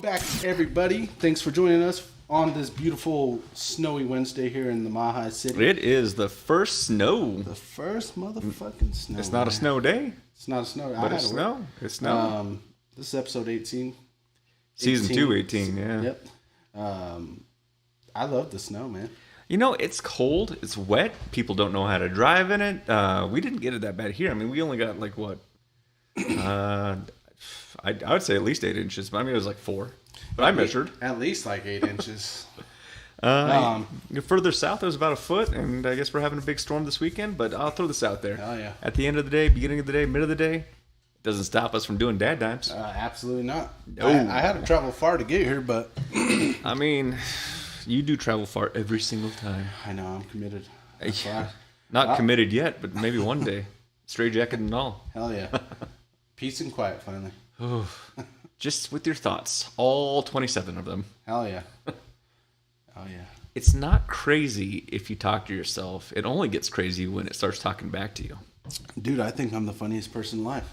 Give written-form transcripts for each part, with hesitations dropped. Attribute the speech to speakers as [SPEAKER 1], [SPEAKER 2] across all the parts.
[SPEAKER 1] back, everybody. Thanks for joining us on this beautiful snowy Wednesday here in the Mahi City.
[SPEAKER 2] It is the first snow.
[SPEAKER 1] The first motherfucking snow.
[SPEAKER 2] It's not a snow day.
[SPEAKER 1] It's not a snow day.
[SPEAKER 2] But it's snow. It's snow.
[SPEAKER 1] This is episode 18.
[SPEAKER 2] Season 2, 18, yeah.
[SPEAKER 1] Yep. I love the snow, man.
[SPEAKER 2] You know, it's cold. It's wet. People don't know how to drive in it. We didn't get it that bad here. I mean, we only got like what? I would say at least 8 inches. But I mean, it was like 4. But I measured.
[SPEAKER 1] At least like 8 inches.
[SPEAKER 2] Further south, it was about a foot. And I guess we're having a big storm this weekend. But I'll throw this out there.
[SPEAKER 1] Oh, yeah.
[SPEAKER 2] At the end of the day, beginning of the day, mid of the day, it doesn't stop us from doing DadDimes.
[SPEAKER 1] Absolutely not.
[SPEAKER 2] No.
[SPEAKER 1] I had to travel far to get here, but...
[SPEAKER 2] I mean... You do travel far every single time.
[SPEAKER 1] I know, I'm committed.
[SPEAKER 2] Not committed yet, but maybe one day. Straight jacket and all.
[SPEAKER 1] Hell yeah. Peace and quiet, finally.
[SPEAKER 2] Just with your thoughts. All 27 of them.
[SPEAKER 1] Hell yeah. Oh yeah.
[SPEAKER 2] It's not crazy if you talk to yourself. It only gets crazy when it starts talking back to you.
[SPEAKER 1] Dude, I think I'm the funniest person alive.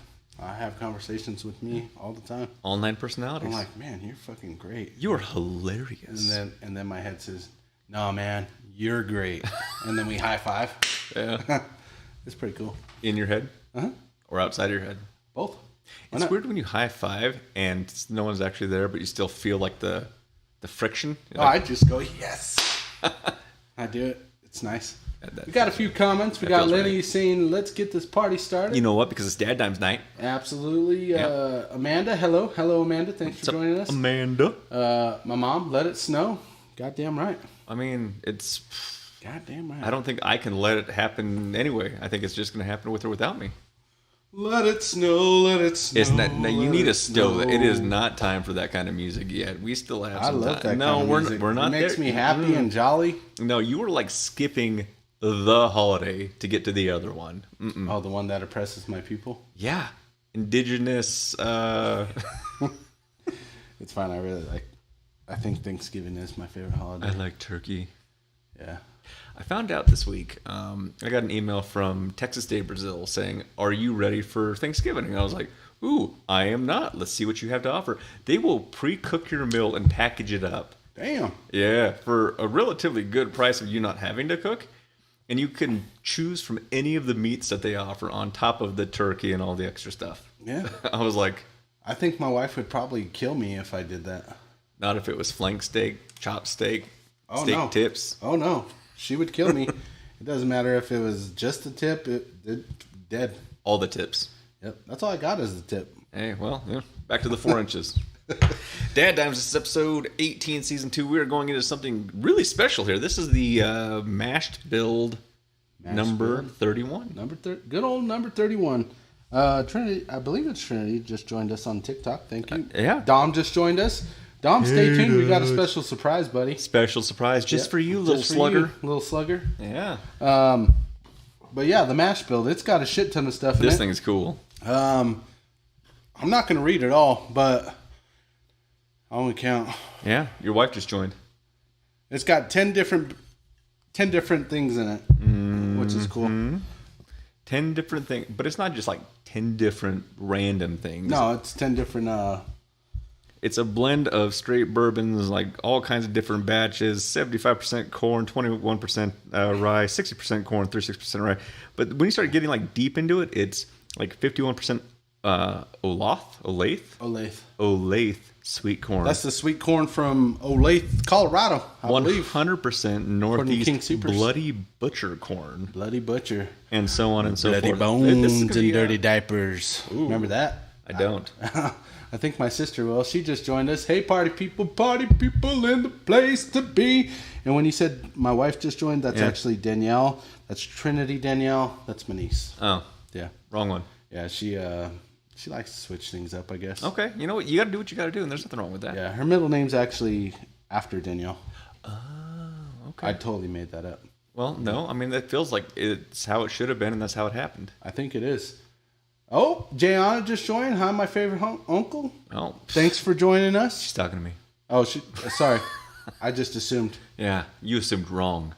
[SPEAKER 1] I have conversations with me all the time.
[SPEAKER 2] All 9 personalities.
[SPEAKER 1] I'm like, man, you're fucking great.
[SPEAKER 2] You are hilarious.
[SPEAKER 1] And then my head says, no, man, you're great. And then we high five.
[SPEAKER 2] Yeah.
[SPEAKER 1] It's pretty cool.
[SPEAKER 2] In your head?
[SPEAKER 1] Uh-huh.
[SPEAKER 2] Or outside your head?
[SPEAKER 1] Both.
[SPEAKER 2] It's weird when you high five and no one's actually there, but you still feel like the friction.
[SPEAKER 1] I just go, yes. I do it. It's nice. We got a few comments. We got Lenny saying, let's get this party started.
[SPEAKER 2] You know what? Because it's DadDimes night.
[SPEAKER 1] Absolutely. Yep. Amanda, hello. Hello, Amanda. Thanks for joining us.
[SPEAKER 2] Amanda.
[SPEAKER 1] My mom, let it snow. Goddamn right.
[SPEAKER 2] I mean, it's...
[SPEAKER 1] Goddamn right.
[SPEAKER 2] I don't think I can let it happen anyway. I think it's just going to happen with or without me.
[SPEAKER 1] Let it snow, let it snow.
[SPEAKER 2] It's not, now you need a snow. It is not time for that kind of music yet. We still have some time.
[SPEAKER 1] I love that kind of music.
[SPEAKER 2] We're not there.
[SPEAKER 1] It makes me happy and jolly.
[SPEAKER 2] No, you were like skipping the holiday to get to the other one. Mm-mm.
[SPEAKER 1] Oh, the one that oppresses my people?
[SPEAKER 2] Yeah. Indigenous.
[SPEAKER 1] It's fine. I think Thanksgiving is my favorite holiday.
[SPEAKER 2] I like turkey.
[SPEAKER 1] Yeah.
[SPEAKER 2] I found out this week, I got an email from Texas Day, Brazil saying, are you ready for Thanksgiving? And I was like, ooh, I am not. Let's see what you have to offer. They will pre-cook your meal and package it up.
[SPEAKER 1] Damn.
[SPEAKER 2] Yeah, for a relatively good price of you not having to cook. And you can choose from any of the meats that they offer on top of the turkey and all the extra stuff.
[SPEAKER 1] Yeah.
[SPEAKER 2] I was like...
[SPEAKER 1] I think my wife would probably kill me if I did that.
[SPEAKER 2] Not if it was flank steak, chopped steak, steak tips.
[SPEAKER 1] Oh, no. She would kill me. It doesn't matter if it was just a tip. Dead.
[SPEAKER 2] All the tips.
[SPEAKER 1] Yep. That's all I got is the tip.
[SPEAKER 2] Hey, well, yeah, back to the 4 inches. DadDimes, this is episode 18, season 2. We are going into something really special here. This is the mashed build number 31.
[SPEAKER 1] Good old number 31. Trinity, I believe it's Trinity, just joined us on TikTok. Thank you.
[SPEAKER 2] Yeah.
[SPEAKER 1] Dom just joined us. Dom, stay tuned. We got a special surprise, buddy.
[SPEAKER 2] Special surprise just for you, little slugger.
[SPEAKER 1] Little slugger.
[SPEAKER 2] Yeah.
[SPEAKER 1] But yeah, the mash build, it's got a shit ton of stuff in it.
[SPEAKER 2] This thing is cool.
[SPEAKER 1] I'm not going to read it all, but I only count.
[SPEAKER 2] Yeah, your wife just joined.
[SPEAKER 1] It's got 10 different things in it, which is cool.
[SPEAKER 2] 10 different things, but it's not just like 10 different random things.
[SPEAKER 1] No, it's 10 different...
[SPEAKER 2] It's a blend of straight bourbons, like all kinds of different batches, 75% corn, 21% rye, 60% corn, 36% rye. But when you start getting like deep into it, it's like 51% Olathe sweet corn.
[SPEAKER 1] That's the sweet corn from Olathe, Colorado, I believe.
[SPEAKER 2] 100% Northeast Bloody Butcher corn.
[SPEAKER 1] Bloody Butcher.
[SPEAKER 2] And so on and so
[SPEAKER 1] Bloody
[SPEAKER 2] forth.
[SPEAKER 1] Bones and Dirty Diapers. Ooh. Remember that?
[SPEAKER 2] I don't.
[SPEAKER 1] I think my sister will. She just joined us. Hey, party people in the place to be. And when you said my wife just joined, that's actually Danielle. That's Trinity Danielle. That's my niece.
[SPEAKER 2] Oh.
[SPEAKER 1] Yeah.
[SPEAKER 2] Wrong one.
[SPEAKER 1] Yeah, she likes to switch things up, I guess.
[SPEAKER 2] Okay. You know what? You got to do what you got to do, and there's nothing wrong with that.
[SPEAKER 1] Yeah, her middle name's actually after Danielle.
[SPEAKER 2] Oh, okay.
[SPEAKER 1] I totally made that up.
[SPEAKER 2] Well, no. I mean, that feels like it's how it should have been, and that's how it happened.
[SPEAKER 1] I think it is. Oh, Jayana just joined. Hi, my favorite uncle.
[SPEAKER 2] Oh.
[SPEAKER 1] Thanks for joining us.
[SPEAKER 2] She's talking to me.
[SPEAKER 1] Oh, sorry. I just assumed.
[SPEAKER 2] Yeah, you assumed wrong.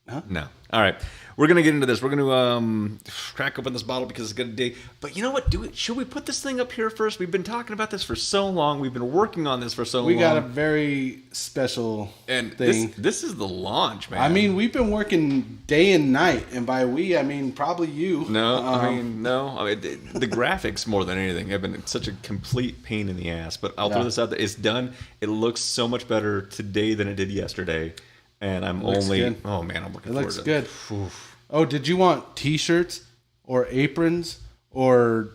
[SPEAKER 1] Huh?
[SPEAKER 2] No. All right. We're going to get into this. We're going to crack open this bottle because it's going to dig. But you know what? Should we put this thing up here first? We've been talking about this for so long. We've been working on this for so long.
[SPEAKER 1] We got a very special thing.
[SPEAKER 2] This is the launch, man.
[SPEAKER 1] I mean, we've been working day and night. And by we, I mean probably you.
[SPEAKER 2] No. The graphics more than anything have been such a complete pain in the ass. But I'll throw this out there. It's done. It looks so much better today than it did yesterday. And I'm only... Good. Oh, man, I'm looking forward to it.
[SPEAKER 1] It looks good. Oof. Oh, did you want T-shirts or aprons or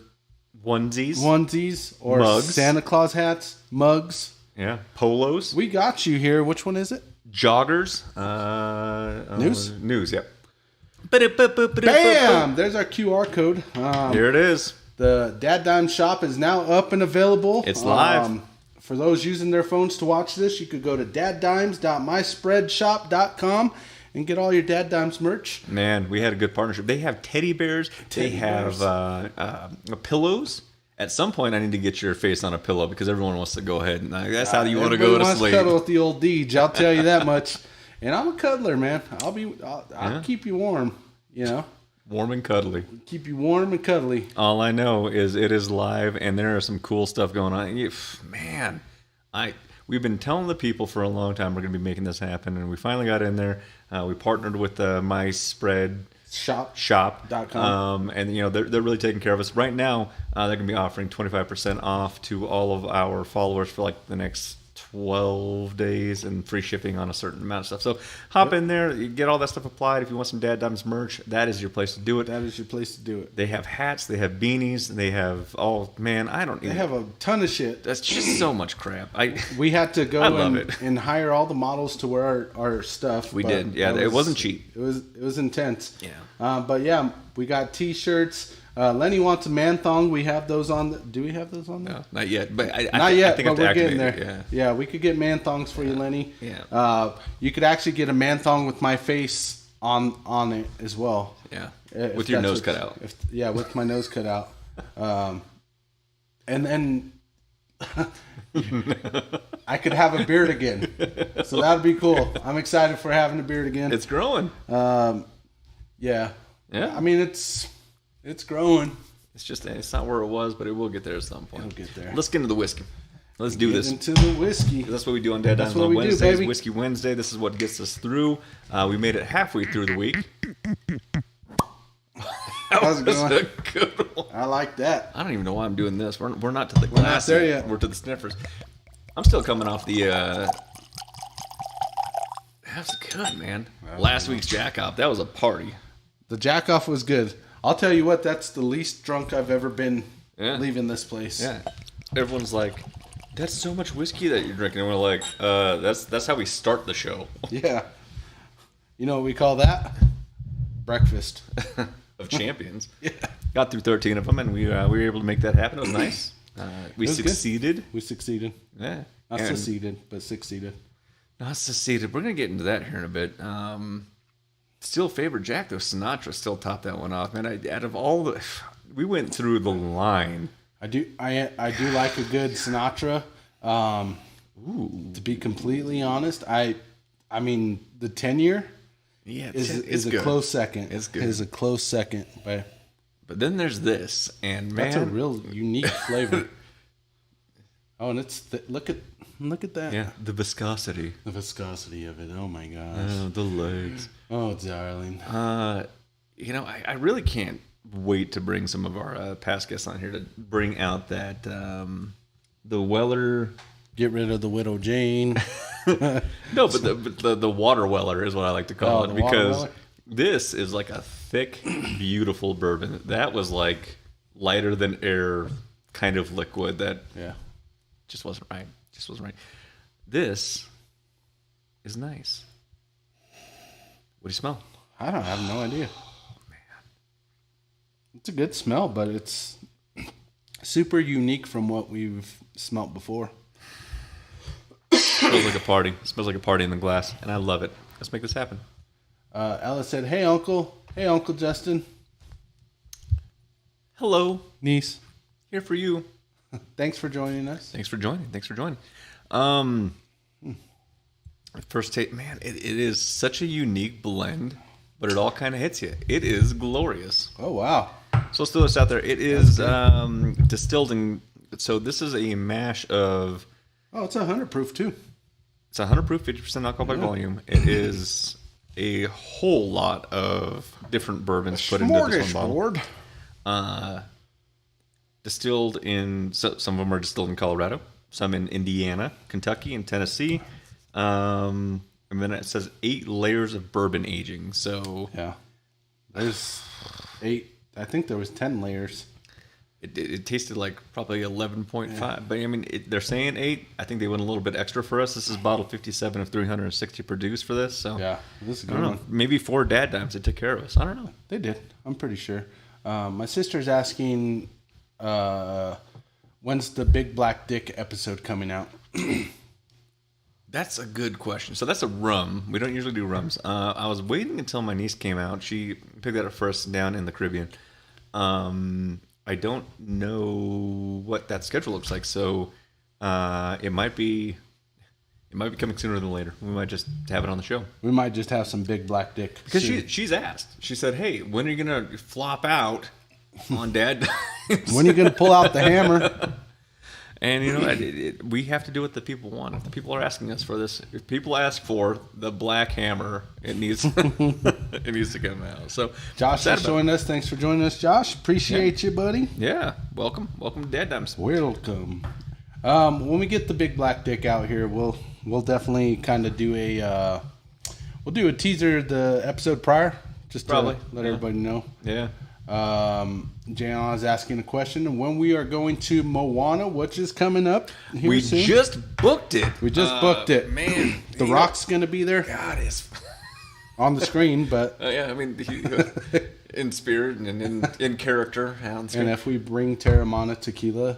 [SPEAKER 1] onesies or
[SPEAKER 2] mugs.
[SPEAKER 1] Santa Claus hats, mugs?
[SPEAKER 2] Yeah, polos.
[SPEAKER 1] We got you here. Which one is it?
[SPEAKER 2] Joggers. News. Yep.
[SPEAKER 1] Bam! There's our QR code.
[SPEAKER 2] Here it is.
[SPEAKER 1] The DadDimes shop is now up and available.
[SPEAKER 2] It's live.
[SPEAKER 1] For those using their phones to watch this, you could go to daddimes.myspreadshop.com and get all your DadDimes merch.
[SPEAKER 2] Man, we had a good partnership. They have teddy bears. They have pillows. At some point, I need to get your face on a pillow because everyone wants to go ahead and that's how you want to go to sleep.
[SPEAKER 1] Cuddle with the old Deej, I'll tell you that much. And I'm a cuddler, man. I'll keep you warm. You know,
[SPEAKER 2] warm and cuddly.
[SPEAKER 1] Keep you warm and cuddly.
[SPEAKER 2] All I know is it is live, and there are some cool stuff going on. Man, we've been telling the people for a long time we're going to be making this happen, and we finally got in there. We partnered with the MySpreadShop.com, and they're really taking care of us right now. They're going to be offering 25% off to all of our followers for like the next 12 days and free shipping on a certain amount of stuff. So hop in there, you get all that stuff applied. If you want some DadDimes merch, that is your place to do it.
[SPEAKER 1] That is your place to do it.
[SPEAKER 2] They have hats, they have beanies, they have
[SPEAKER 1] They have a ton of shit.
[SPEAKER 2] That's just so much crap.
[SPEAKER 1] We had to go and hire all the models to wear our stuff.
[SPEAKER 2] We did. Yeah, it wasn't cheap.
[SPEAKER 1] It was intense.
[SPEAKER 2] Yeah.
[SPEAKER 1] But yeah, we got T-shirts. Lenny wants a man thong. We have those on. Do we have those on there?
[SPEAKER 2] No, not yet. But
[SPEAKER 1] not yet.
[SPEAKER 2] But
[SPEAKER 1] we're getting there. Yeah, we could get man thongs for you, Lenny.
[SPEAKER 2] Yeah.
[SPEAKER 1] You could actually get a man thong with my face on it as well.
[SPEAKER 2] Yeah. With your nose cut out.
[SPEAKER 1] With my nose cut out. And then I could have a beard again. So that'd be cool. I'm excited for having a beard again.
[SPEAKER 2] It's growing.
[SPEAKER 1] Yeah.
[SPEAKER 2] Yeah.
[SPEAKER 1] I mean, it's growing.
[SPEAKER 2] It's not where it was, but it will get there at some point.
[SPEAKER 1] It'll get there.
[SPEAKER 2] Let's get into the whiskey. Let's do this.
[SPEAKER 1] Into the whiskey.
[SPEAKER 2] That's what we do on DadDimes on Wednesdays. Whiskey Wednesday. This is what gets us through. We made it halfway through the week.
[SPEAKER 1] That was
[SPEAKER 2] a good one.
[SPEAKER 1] I like that.
[SPEAKER 2] I don't even know why I'm doing this. We're not to the glass.
[SPEAKER 1] We're not there yet.
[SPEAKER 2] We're to the sniffers. I'm still coming off the... That's good, man. Last week's Jack Off. That was a party.
[SPEAKER 1] The Jack Off was good. I'll tell you what, that's the least drunk I've ever been leaving this place.
[SPEAKER 2] Yeah. Everyone's like, that's so much whiskey that you're drinking. And we're like, that's how we start the show.
[SPEAKER 1] Yeah. You know what we call that? Breakfast.
[SPEAKER 2] Of champions.
[SPEAKER 1] Yeah.
[SPEAKER 2] Got through 13 of them, and we were able to make that happen. It was nice. We succeeded.
[SPEAKER 1] We succeeded.
[SPEAKER 2] Yeah.
[SPEAKER 1] Not succeeded, but succeeded.
[SPEAKER 2] Not succeeded. We're going to get into that here in a bit. Still favorite Jack, though. Sinatra still topped that one off, man. Out of all the... We went through the line.
[SPEAKER 1] I do like a good Sinatra. To be completely honest, I mean, the 10-year is a
[SPEAKER 2] good.
[SPEAKER 1] Close second.
[SPEAKER 2] It's good.
[SPEAKER 1] Is a close second. But
[SPEAKER 2] then there's this, and man...
[SPEAKER 1] That's a real unique flavor. Oh, and it's... Look at that.
[SPEAKER 2] Yeah, the viscosity.
[SPEAKER 1] The viscosity of it. Oh, my gosh.
[SPEAKER 2] Oh, the legs.
[SPEAKER 1] Oh, darling.
[SPEAKER 2] I really can't wait to bring some of our past guests on here to bring out that the Weller.
[SPEAKER 1] Get rid of the Widow Jane.
[SPEAKER 2] No, but the Water Weller is what I like to call it, because this is like a thick, beautiful bourbon. That was like lighter than air kind of liquid that just wasn't right. This is nice. What do you smell?
[SPEAKER 1] I have no idea.
[SPEAKER 2] Oh, man.
[SPEAKER 1] It's a good smell, but it's super unique from what we've smelt before.
[SPEAKER 2] Smells like a party. It smells like a party in the glass, and I love it. Let's make this happen.
[SPEAKER 1] Ella said, "Hey, Uncle. Hey, Uncle Justin.
[SPEAKER 2] Hello,
[SPEAKER 1] niece.
[SPEAKER 2] Here for you.
[SPEAKER 1] Thanks for joining us.
[SPEAKER 2] Thanks for joining. First take, man, it is such a unique blend, but it all kind of hits you. It is glorious.
[SPEAKER 1] Oh, wow.
[SPEAKER 2] So let's throw this out there. It is distilled in, so this is a mash of...
[SPEAKER 1] Oh, it's 100 proof, too.
[SPEAKER 2] It's 100 proof, 50% alcohol by volume. It is a whole lot of different bourbons put into this one bottle. Distilled in, so some of them are distilled in Colorado, some in Indiana, Kentucky, and Tennessee. And then it says 8 layers of bourbon aging. So
[SPEAKER 1] yeah, there's 8. I think there was 10 layers.
[SPEAKER 2] It tasted like probably 11.5, but I mean, they're saying 8. I think they went a little bit extra for us. This is bottle 57 of 360 produced for this. So
[SPEAKER 1] yeah, this is a good
[SPEAKER 2] one.
[SPEAKER 1] one.
[SPEAKER 2] Maybe 4 DadDimes that took care of us. I don't know.
[SPEAKER 1] They did. I'm pretty sure. My sister's asking, when's the Big Black Dick episode coming out?
[SPEAKER 2] That's a good question. So that's a rum. We don't usually do rums. I was waiting until my niece came out. She picked that up first down in the Caribbean. I don't know what that schedule looks like, so it might be coming sooner than later. We might just have it on the show.
[SPEAKER 1] We might just have some Big Black Dick
[SPEAKER 2] because she's asked. She said, "Hey, when are you gonna flop out on Dad?
[SPEAKER 1] When are you gonna pull out the hammer?"
[SPEAKER 2] And you know, we have to do what the people want. If the people are asking us for this, if people ask for the Black Hammer, it needs it needs to come out. So
[SPEAKER 1] Josh is joining us. Thanks for joining us, Josh. Appreciate you, buddy.
[SPEAKER 2] Yeah, welcome to DadDimes.
[SPEAKER 1] Welcome. When we get the Big Black Dick out here, we'll definitely kind of do a teaser the episode prior, just to let everybody know.
[SPEAKER 2] Yeah.
[SPEAKER 1] Jan is asking a question. When we are going to Moana, which is coming up here
[SPEAKER 2] we
[SPEAKER 1] soon.
[SPEAKER 2] just booked it.
[SPEAKER 1] We just booked it.
[SPEAKER 2] Man.
[SPEAKER 1] The Rock's going to be there.
[SPEAKER 2] God, it's...
[SPEAKER 1] on the screen, but...
[SPEAKER 2] yeah, I mean, in spirit and in character.
[SPEAKER 1] And if we bring Terramana tequila...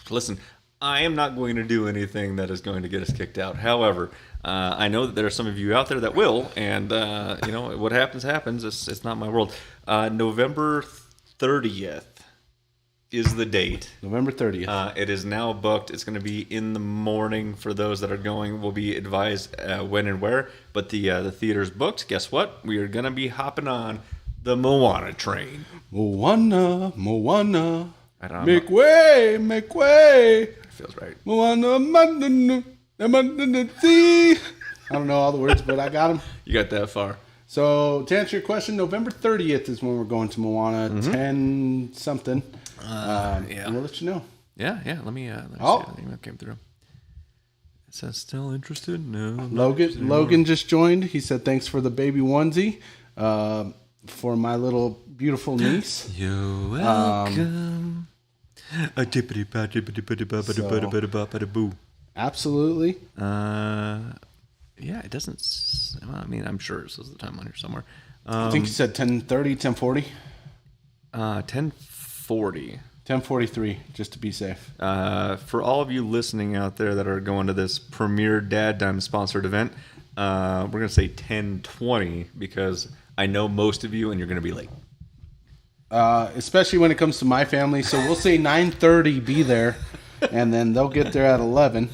[SPEAKER 2] Listen, I am not going to do anything that is going to get us kicked out. However... I know that there are some of you out there that will, and you know what happens. It's not my world. November 30th is the date.
[SPEAKER 1] November 30th.
[SPEAKER 2] It is now booked. It's going to be in the morning for those that are going. We'll be advised when and where. But the theater's booked. Guess what? We are going to be hopping on the Moana train.
[SPEAKER 1] Moana.
[SPEAKER 2] I don't know.
[SPEAKER 1] Make way.
[SPEAKER 2] It feels right.
[SPEAKER 1] Moana. I don't know all the words, but I got them.
[SPEAKER 2] You got that far.
[SPEAKER 1] So to answer your question, November 30th is when we're going to Moana. 10 something.
[SPEAKER 2] Yeah.
[SPEAKER 1] And we'll let you know.
[SPEAKER 2] Yeah. Let me see. The email came through. It says still interested. No.
[SPEAKER 1] Logan just joined. He said thanks for the baby onesie for my little beautiful niece.
[SPEAKER 2] You're welcome.
[SPEAKER 1] Absolutely.
[SPEAKER 2] Yeah, it doesn't. Well, I mean, I'm sure it says the time on here somewhere.
[SPEAKER 1] I think you said 10:30, 10:40.
[SPEAKER 2] 10:40.
[SPEAKER 1] 10:43, just to be safe.
[SPEAKER 2] For all of you listening out there that are going to this premier DadDimes sponsored event, we're gonna say 10:20 because I know most of you, and you're gonna be late.
[SPEAKER 1] Especially when it comes to my family, so we'll say 9:30. Be there. And then they'll get there at 11.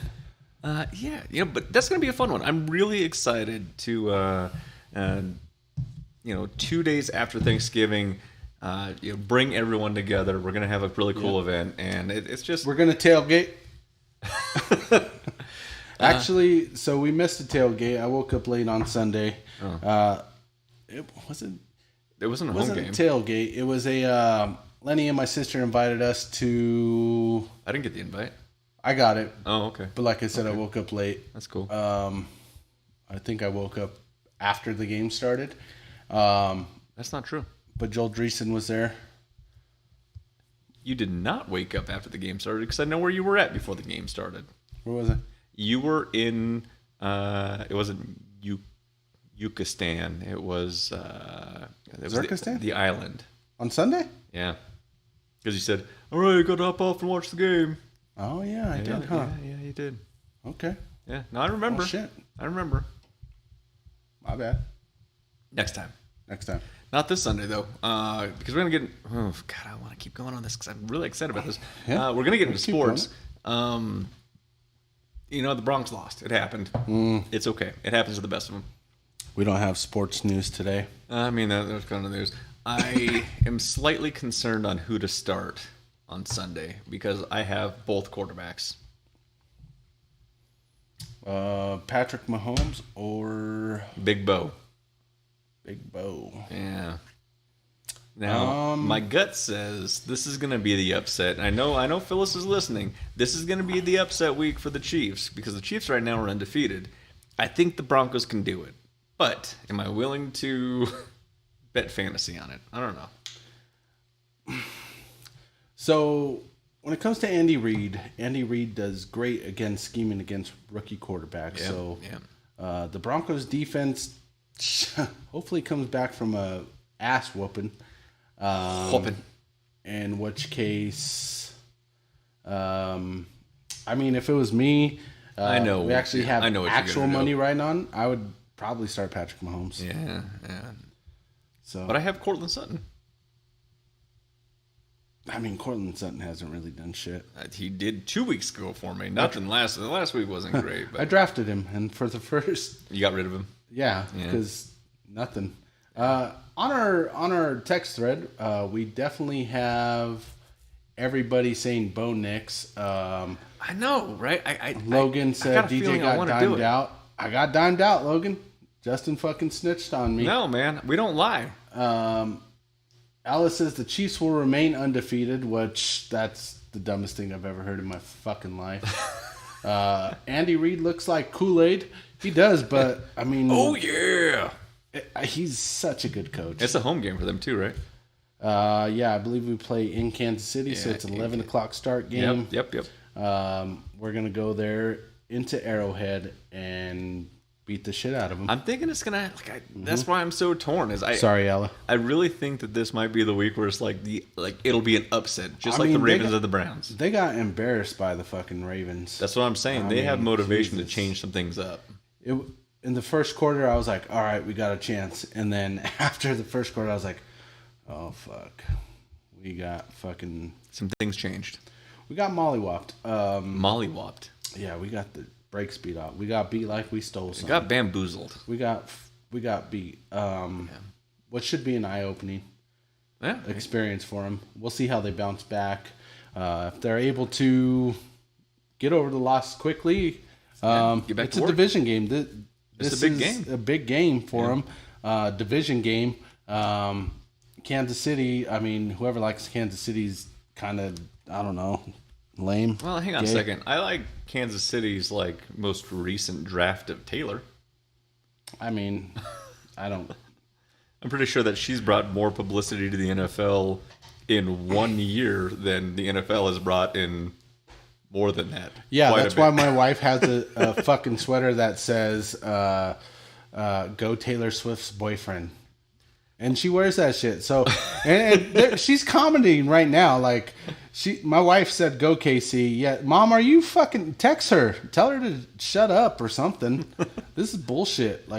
[SPEAKER 2] Yeah, but that's going to be a fun one. I'm really excited to, 2 days after Thanksgiving, bring everyone together. We're going to have a really cool event, and it's just...
[SPEAKER 1] We're going to tailgate. Actually, so we missed the tailgate. I woke up late on Sunday. It wasn't
[SPEAKER 2] a home game.
[SPEAKER 1] It wasn't a tailgate. It was a... Lenny and my sister invited us to...
[SPEAKER 2] I didn't get the invite.
[SPEAKER 1] I got it.
[SPEAKER 2] Oh, okay.
[SPEAKER 1] But like I said, I woke up late.
[SPEAKER 2] That's cool.
[SPEAKER 1] I think I woke up after the game started.
[SPEAKER 2] That's not true.
[SPEAKER 1] But Joel Dreesen was there.
[SPEAKER 2] You did not wake up after the game started because I know where you were at before the game started.
[SPEAKER 1] Where was I?
[SPEAKER 2] You were in... it wasn't Yucatan. It was...
[SPEAKER 1] Zirkistan?
[SPEAKER 2] The island.
[SPEAKER 1] On Sunday?
[SPEAKER 2] Yeah. Because you said, all right, I got to hop off and watch the game.
[SPEAKER 1] Oh, yeah, I did, huh?
[SPEAKER 2] Yeah, you did.
[SPEAKER 1] Okay.
[SPEAKER 2] Yeah. No, I remember.
[SPEAKER 1] Oh, shit.
[SPEAKER 2] I remember.
[SPEAKER 1] My bad.
[SPEAKER 2] Next time.
[SPEAKER 1] Not
[SPEAKER 2] this Sunday, though. Because we're going to get... Oh, God, I want to keep going on this because I'm really excited about this.
[SPEAKER 1] Yeah.
[SPEAKER 2] We're going to get into sports. The Bronx lost. It happened. It's okay. It happens to the best of them.
[SPEAKER 1] We don't have sports news today.
[SPEAKER 2] I mean, that's kind of news. I am slightly concerned on who to start on Sunday because I have both quarterbacks.
[SPEAKER 1] Patrick Mahomes or
[SPEAKER 2] Big Bo.
[SPEAKER 1] Big Bo.
[SPEAKER 2] Yeah. Now, my gut says this is going to be the upset. I know Phyllis is listening. This is going to be the upset week for the Chiefs because the Chiefs right now are undefeated. I think the Broncos can do it. But am I willing to bet fantasy on it? I don't know.
[SPEAKER 1] So, when it comes to Andy Reid does great against scheming against rookie quarterbacks. The Broncos defense hopefully comes back from a ass whooping. In which case, I mean, if it was me,
[SPEAKER 2] I know
[SPEAKER 1] we actually have actual money
[SPEAKER 2] do.
[SPEAKER 1] right on. I would probably start Patrick Mahomes.
[SPEAKER 2] Yeah.
[SPEAKER 1] So,
[SPEAKER 2] but I have Cortland Sutton.
[SPEAKER 1] I mean, Cortland Sutton hasn't really done shit.
[SPEAKER 2] He did 2 weeks ago for me. Nothing last. The last week wasn't great. But
[SPEAKER 1] I drafted him, and for the first,
[SPEAKER 2] you got rid of him.
[SPEAKER 1] Yeah, because nothing. On our text thread, we definitely have everybody saying Bo Nix.
[SPEAKER 2] I know, right?
[SPEAKER 1] Logan said DJ got dimed out. I got dimed out, Logan. Justin fucking snitched on me.
[SPEAKER 2] No, man, we don't lie.
[SPEAKER 1] Alice says the Chiefs will remain undefeated, which that's the dumbest thing I've ever heard in my fucking life. Andy Reid looks like Kool-Aid. He does, but I mean,
[SPEAKER 2] oh yeah.
[SPEAKER 1] He's such a good coach.
[SPEAKER 2] It's a home game for them too, right?
[SPEAKER 1] Yeah, I believe we play in Kansas City, so it's an 11 o'clock start game.
[SPEAKER 2] Yep.
[SPEAKER 1] We're going to go there into Arrowhead and beat the shit out of them.
[SPEAKER 2] I'm thinking it's going to... That's why I'm so torn.
[SPEAKER 1] Sorry, Ella.
[SPEAKER 2] I really think that this might be the week where it's it'll be an upset, just the Ravens of the Browns.
[SPEAKER 1] They got embarrassed by the fucking Ravens.
[SPEAKER 2] That's what I'm saying. They have motivation to change some things up.
[SPEAKER 1] In the first quarter, I was like, all right, we got a chance. And then after the first quarter, I was like, oh, fuck. We got fucking...
[SPEAKER 2] Some things changed.
[SPEAKER 1] We got mollywopped.
[SPEAKER 2] Mollywopped?
[SPEAKER 1] Yeah, we got the brakes beat out. We got beat like we stole something.
[SPEAKER 2] We got bamboozled.
[SPEAKER 1] We got beat. What should be an eye-opening experience for them. We'll see how they bounce back. If they're able to get over the loss quickly, it's a division game. This
[SPEAKER 2] is a big
[SPEAKER 1] game. A big game for them. Division game. Kansas City, I mean, whoever likes Kansas City's kind of, I don't know, lame.
[SPEAKER 2] Well, hang on a second. I like Kansas City's most recent draft of Taylor.
[SPEAKER 1] I mean, I don't.
[SPEAKER 2] I'm pretty sure that she's brought more publicity to the NFL in 1 year than the NFL has brought in more than that.
[SPEAKER 1] Yeah, that's why my wife has a fucking sweater that says "Go Taylor Swift's boyfriend," and she wears that shit. So, and she's commenting right now. My wife said, "Go KC." Yeah, Mom, are you fucking text her? Tell her to shut up or something. This is bullshit.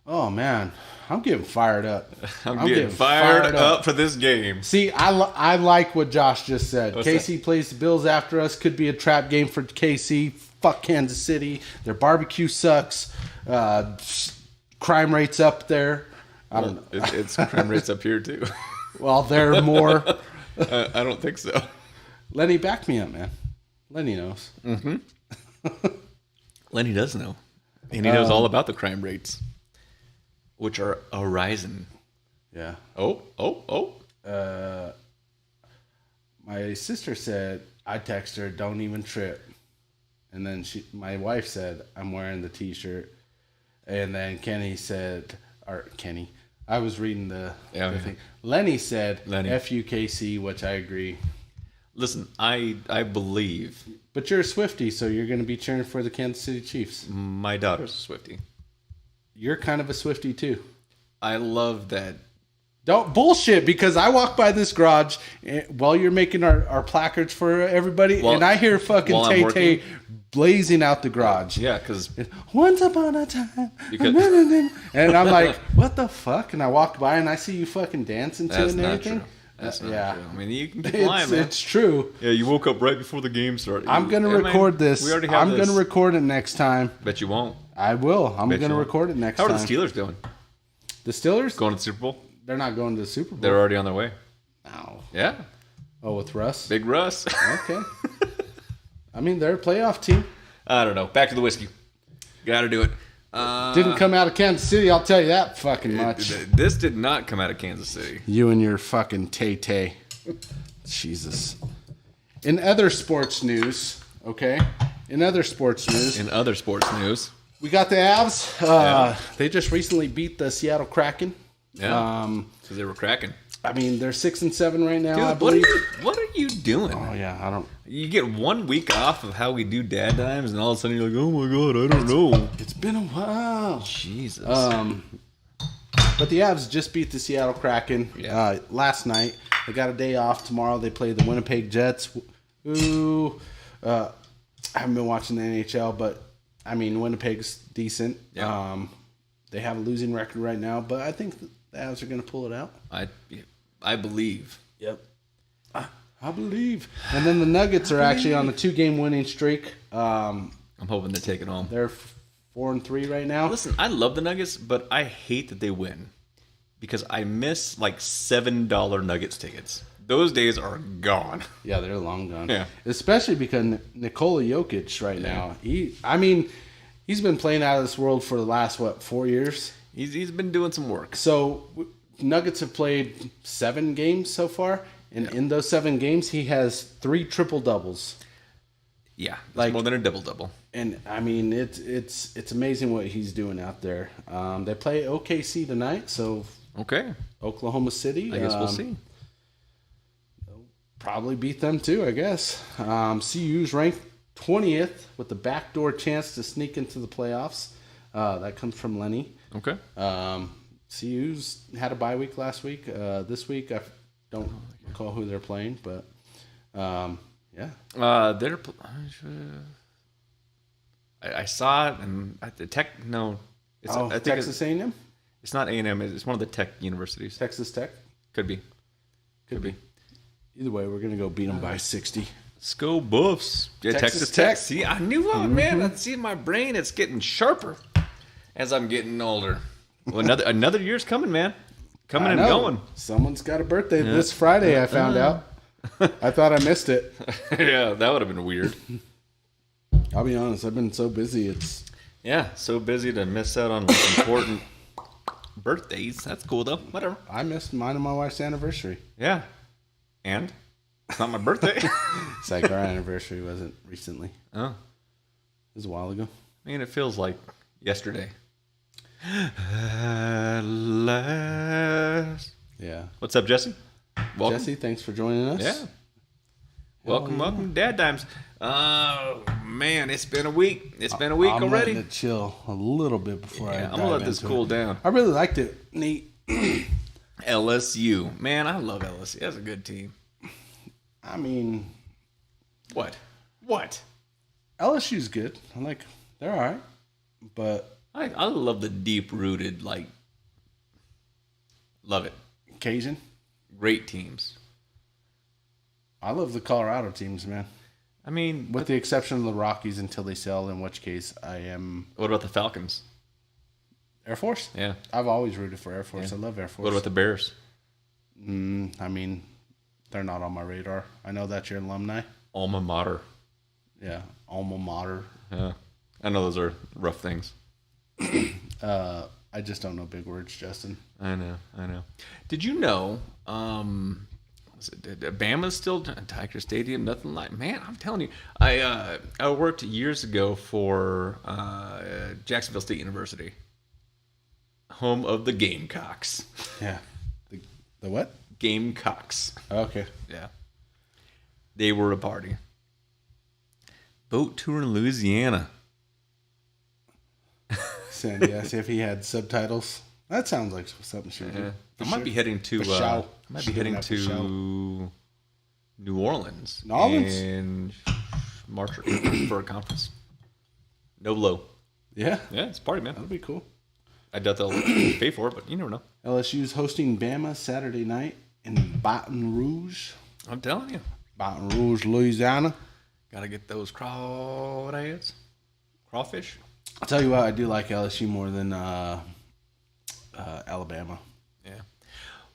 [SPEAKER 1] Oh man, I'm getting fired up.
[SPEAKER 2] I'm getting fired up for this game.
[SPEAKER 1] See, I like what Josh just said.
[SPEAKER 2] What's
[SPEAKER 1] KC plays the Bills after us. Could be a trap game for KC. Fuck Kansas City. Their barbecue sucks. Crime rate's up there. I don't know.
[SPEAKER 2] It's crime rates up here too.
[SPEAKER 1] Well, they're more.
[SPEAKER 2] I don't think so.
[SPEAKER 1] Lenny, back me up, man. Lenny knows.
[SPEAKER 2] Mm-hmm. Lenny does know. And he knows all about the crime rates, which are a rising.
[SPEAKER 1] Yeah.
[SPEAKER 2] Oh.
[SPEAKER 1] My sister said, I text her, don't even trip. And then my wife said, I'm wearing the t-shirt. And then Kenny said, I was reading the thing. Lenny said, FUKC, which I agree.
[SPEAKER 2] Listen, I believe.
[SPEAKER 1] But you're a Swiftie, so you're going to be cheering for the Kansas City Chiefs.
[SPEAKER 2] My daughter's a Swiftie.
[SPEAKER 1] You're kind of a Swiftie, too.
[SPEAKER 2] I love that.
[SPEAKER 1] Don't bullshit, because I walk by this garage while you're making our placards for everybody, and I hear fucking Tay-Tay blazing out the garage.
[SPEAKER 2] Yeah, because...
[SPEAKER 1] Once upon a time. And I'm like, what the fuck? And I walk by and I see you fucking dancing to it and everything.
[SPEAKER 2] True. That's not
[SPEAKER 1] yeah.
[SPEAKER 2] true. I mean, you can keep lying, man.
[SPEAKER 1] It's true.
[SPEAKER 2] Yeah, you woke up right before the game started.
[SPEAKER 1] I'm going to record this.
[SPEAKER 2] We already have
[SPEAKER 1] I'm going to record it next time.
[SPEAKER 2] Bet you won't.
[SPEAKER 1] I will. I'm
[SPEAKER 2] Bet
[SPEAKER 1] going to
[SPEAKER 2] you won't.
[SPEAKER 1] record it next time.
[SPEAKER 2] How are the Steelers doing?
[SPEAKER 1] The Steelers?
[SPEAKER 2] Going to the Super Bowl?
[SPEAKER 1] They're not going to the Super Bowl.
[SPEAKER 2] They're already on their way.
[SPEAKER 1] No.
[SPEAKER 2] Yeah.
[SPEAKER 1] Oh, with Russ?
[SPEAKER 2] Big Russ.
[SPEAKER 1] Okay. I mean, they're a playoff team.
[SPEAKER 2] I don't know. Back to the whiskey. Got to do it.
[SPEAKER 1] Didn't come out of Kansas City, I'll tell you that fucking much.
[SPEAKER 2] This did not come out of Kansas City.
[SPEAKER 1] You and your fucking Tay-Tay. Jesus. In other sports news, okay? In other sports news, we got the Avs. They just recently beat the Seattle Kraken.
[SPEAKER 2] Yeah. Because they were cracking.
[SPEAKER 1] I mean, they're 6-7 right now,
[SPEAKER 2] Dude,
[SPEAKER 1] I believe.
[SPEAKER 2] What are you doing?
[SPEAKER 1] Oh, yeah, I don't...
[SPEAKER 2] You get 1 week off of how we do DadDimes, and all of a sudden you're like, oh my God, I don't know.
[SPEAKER 1] It's been a while.
[SPEAKER 2] Jesus.
[SPEAKER 1] But the Avs just beat the Seattle Kraken last night. They got a day off. Tomorrow they play the Winnipeg Jets. Ooh. I haven't been watching the NHL, but, I mean, Winnipeg's decent.
[SPEAKER 2] Yeah.
[SPEAKER 1] They have a losing record right now, but I think the Avs are going to pull it out.
[SPEAKER 2] I believe.
[SPEAKER 1] Yep. I believe. And then the Nuggets are actually on a 2-game winning streak.
[SPEAKER 2] I'm hoping they take it home.
[SPEAKER 1] They're 4-3 right now.
[SPEAKER 2] Listen, I love the Nuggets, but I hate that they win because I miss like $7 Nuggets tickets. Those days are gone.
[SPEAKER 1] Yeah, they're long gone.
[SPEAKER 2] Yeah.
[SPEAKER 1] Especially because Nikola Jokic right now. He's been playing out of this world for the last 4 years.
[SPEAKER 2] He's been doing some work.
[SPEAKER 1] So Nuggets have played 7 games so far, and in those 7 games he has 3 triple doubles.
[SPEAKER 2] Yeah, that's more than a double.
[SPEAKER 1] And I mean it's amazing what he's doing out there. They play OKC tonight, so
[SPEAKER 2] okay.
[SPEAKER 1] Oklahoma City.
[SPEAKER 2] I guess we'll see.
[SPEAKER 1] Probably beat them too, I guess. CU's ranked 20th with the backdoor chance to sneak into the playoffs. That comes from Lenny.
[SPEAKER 2] Okay.
[SPEAKER 1] CU's had a bye week last week. This week I don't recall who they're playing, but yeah.
[SPEAKER 2] I saw it and at the tech. No,
[SPEAKER 1] I think Texas A&M.
[SPEAKER 2] It's not A&M. It's one of the tech universities.
[SPEAKER 1] Texas Tech.
[SPEAKER 2] Could be.
[SPEAKER 1] Either way, we're gonna go beat them by 60.
[SPEAKER 2] Let's go Buffs. Yeah, Texas Tech. See, I knew it, man. I see in my brain it's getting sharper as I'm getting older. Well, another year's coming, man. Coming and going.
[SPEAKER 1] Someone's got a birthday this Friday, I found out. I thought I missed it.
[SPEAKER 2] Yeah, that would have been weird.
[SPEAKER 1] I'll be honest, I've been so busy.
[SPEAKER 2] So busy to miss out on important birthdays. That's cool, though. Whatever.
[SPEAKER 1] I missed mine and my wife's anniversary.
[SPEAKER 2] Yeah. And? It's not my birthday.
[SPEAKER 1] It's like our anniversary wasn't recently.
[SPEAKER 2] Oh.
[SPEAKER 1] It was a while ago.
[SPEAKER 2] I mean, it feels like yesterday. At last.
[SPEAKER 1] Yeah.
[SPEAKER 2] What's up, Jesse? Welcome.
[SPEAKER 1] Jesse, thanks for joining us.
[SPEAKER 2] Yeah. Welcome to DadDimes. Oh, man, it's been a week. It's been a week already.
[SPEAKER 1] I'm letting it chill a little bit before I
[SPEAKER 2] I'm going to let this cool down.
[SPEAKER 1] I really liked it. Neat.
[SPEAKER 2] LSU. Man, I love LSU. That's a good team.
[SPEAKER 1] I mean...
[SPEAKER 2] What?
[SPEAKER 1] LSU's good. They're all right. But...
[SPEAKER 2] I love the deep-rooted, love it.
[SPEAKER 1] Cajun?
[SPEAKER 2] Great teams.
[SPEAKER 1] I love the Colorado teams, man.
[SPEAKER 2] I mean...
[SPEAKER 1] With the exception of the Rockies until they sell, in which case I am...
[SPEAKER 2] What about the Falcons?
[SPEAKER 1] Air Force?
[SPEAKER 2] Yeah.
[SPEAKER 1] I've always rooted for Air Force. Yeah. I love Air Force.
[SPEAKER 2] What about the Bears?
[SPEAKER 1] I mean, they're not on my radar. I know that's your alumni.
[SPEAKER 2] Alma mater.
[SPEAKER 1] Yeah, alma mater.
[SPEAKER 2] Yeah. I know those are rough things.
[SPEAKER 1] I just don't know big words, Justin.
[SPEAKER 2] I know. Did you know... Bama's still Tiger Stadium, nothing like. Man, I'm telling you, I worked years ago for Jacksonville State University, home of the Gamecocks.
[SPEAKER 1] Yeah, the what?
[SPEAKER 2] Gamecocks.
[SPEAKER 1] Okay.
[SPEAKER 2] Yeah, they were a party. Boat tour in Louisiana.
[SPEAKER 1] Sandy asked if he had subtitles. That sounds like something should do.
[SPEAKER 2] I might be heading to New Orleans in March for a conference. No low.
[SPEAKER 1] Yeah,
[SPEAKER 2] it's a party, man.
[SPEAKER 1] That'll be cool.
[SPEAKER 2] I doubt they'll pay for it, but you never know.
[SPEAKER 1] LSU's hosting Bama Saturday night. in Baton Rouge.
[SPEAKER 2] I'm telling you.
[SPEAKER 1] Baton Rouge, Louisiana.
[SPEAKER 2] Gotta get those crawfish.
[SPEAKER 1] I'll tell you what, I do like LSU more than Alabama.
[SPEAKER 2] Yeah.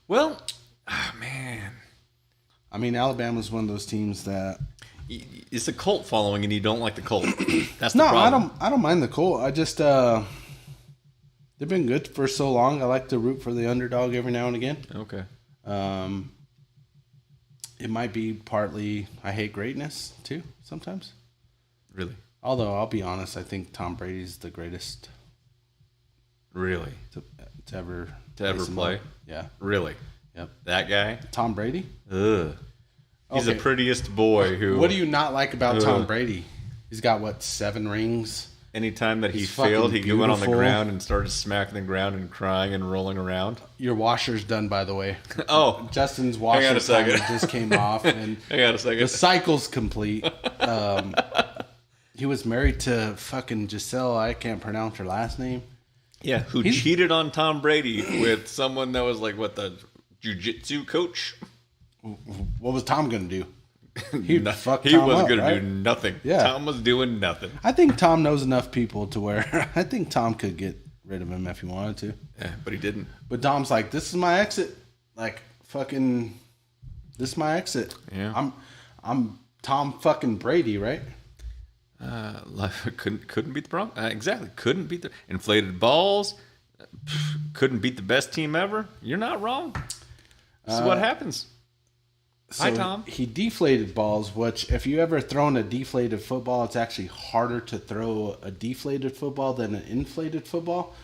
[SPEAKER 2] Well, man.
[SPEAKER 1] I mean, Alabama's one of those teams that
[SPEAKER 2] It's a cult following, and you don't like the cult. That's the
[SPEAKER 1] no,
[SPEAKER 2] problem.
[SPEAKER 1] I don't mind the Colt. I just they've been good for so long. I like to root for the underdog every now and again.
[SPEAKER 2] Okay.
[SPEAKER 1] It might be partly I hate greatness too sometimes.
[SPEAKER 2] Really?
[SPEAKER 1] Although I'll be honest, I think Tom Brady's the greatest.
[SPEAKER 2] Really?
[SPEAKER 1] To ever
[SPEAKER 2] play?
[SPEAKER 1] Yeah.
[SPEAKER 2] Really?
[SPEAKER 1] Yep.
[SPEAKER 2] That guy?
[SPEAKER 1] Tom Brady?
[SPEAKER 2] Ugh. He's
[SPEAKER 1] Okay.
[SPEAKER 2] the prettiest boy who...
[SPEAKER 1] What do you not like about Tom Brady? He's got, 7 rings?
[SPEAKER 2] Anytime that he
[SPEAKER 1] He's
[SPEAKER 2] failed, he
[SPEAKER 1] fucking
[SPEAKER 2] went on the
[SPEAKER 1] beautiful.
[SPEAKER 2] ground and started smacking the ground and crying and rolling around.
[SPEAKER 1] Your washer's done, by the way.
[SPEAKER 2] Oh.
[SPEAKER 1] Justin's washer
[SPEAKER 2] Hang on a second.
[SPEAKER 1] just came off. And
[SPEAKER 2] Hang on a second.
[SPEAKER 1] the cycle's complete. He was married to fucking Giselle. I can't pronounce her last name.
[SPEAKER 2] Yeah, who cheated on Tom Brady with someone that was like, the jiu-jitsu coach?
[SPEAKER 1] What was Tom going to do? He wasn't
[SPEAKER 2] going to do nothing.
[SPEAKER 1] Yeah.
[SPEAKER 2] Tom was doing nothing.
[SPEAKER 1] I think Tom knows enough people to where I think Tom could get rid of him if he wanted to.
[SPEAKER 2] Yeah, but he didn't.
[SPEAKER 1] But Dom's like, this is my exit. Like, fucking, this is my exit.
[SPEAKER 2] Yeah.
[SPEAKER 1] I'm Tom fucking Brady, right?
[SPEAKER 2] Couldn't beat the Broncos. Exactly. Couldn't beat the inflated balls. Couldn't beat the best team ever. You're not wrong. This is what happens.
[SPEAKER 1] So
[SPEAKER 2] Hi, Tom.
[SPEAKER 1] He deflated balls, which if you ever thrown a deflated football, it's actually harder to throw a deflated football than an inflated football.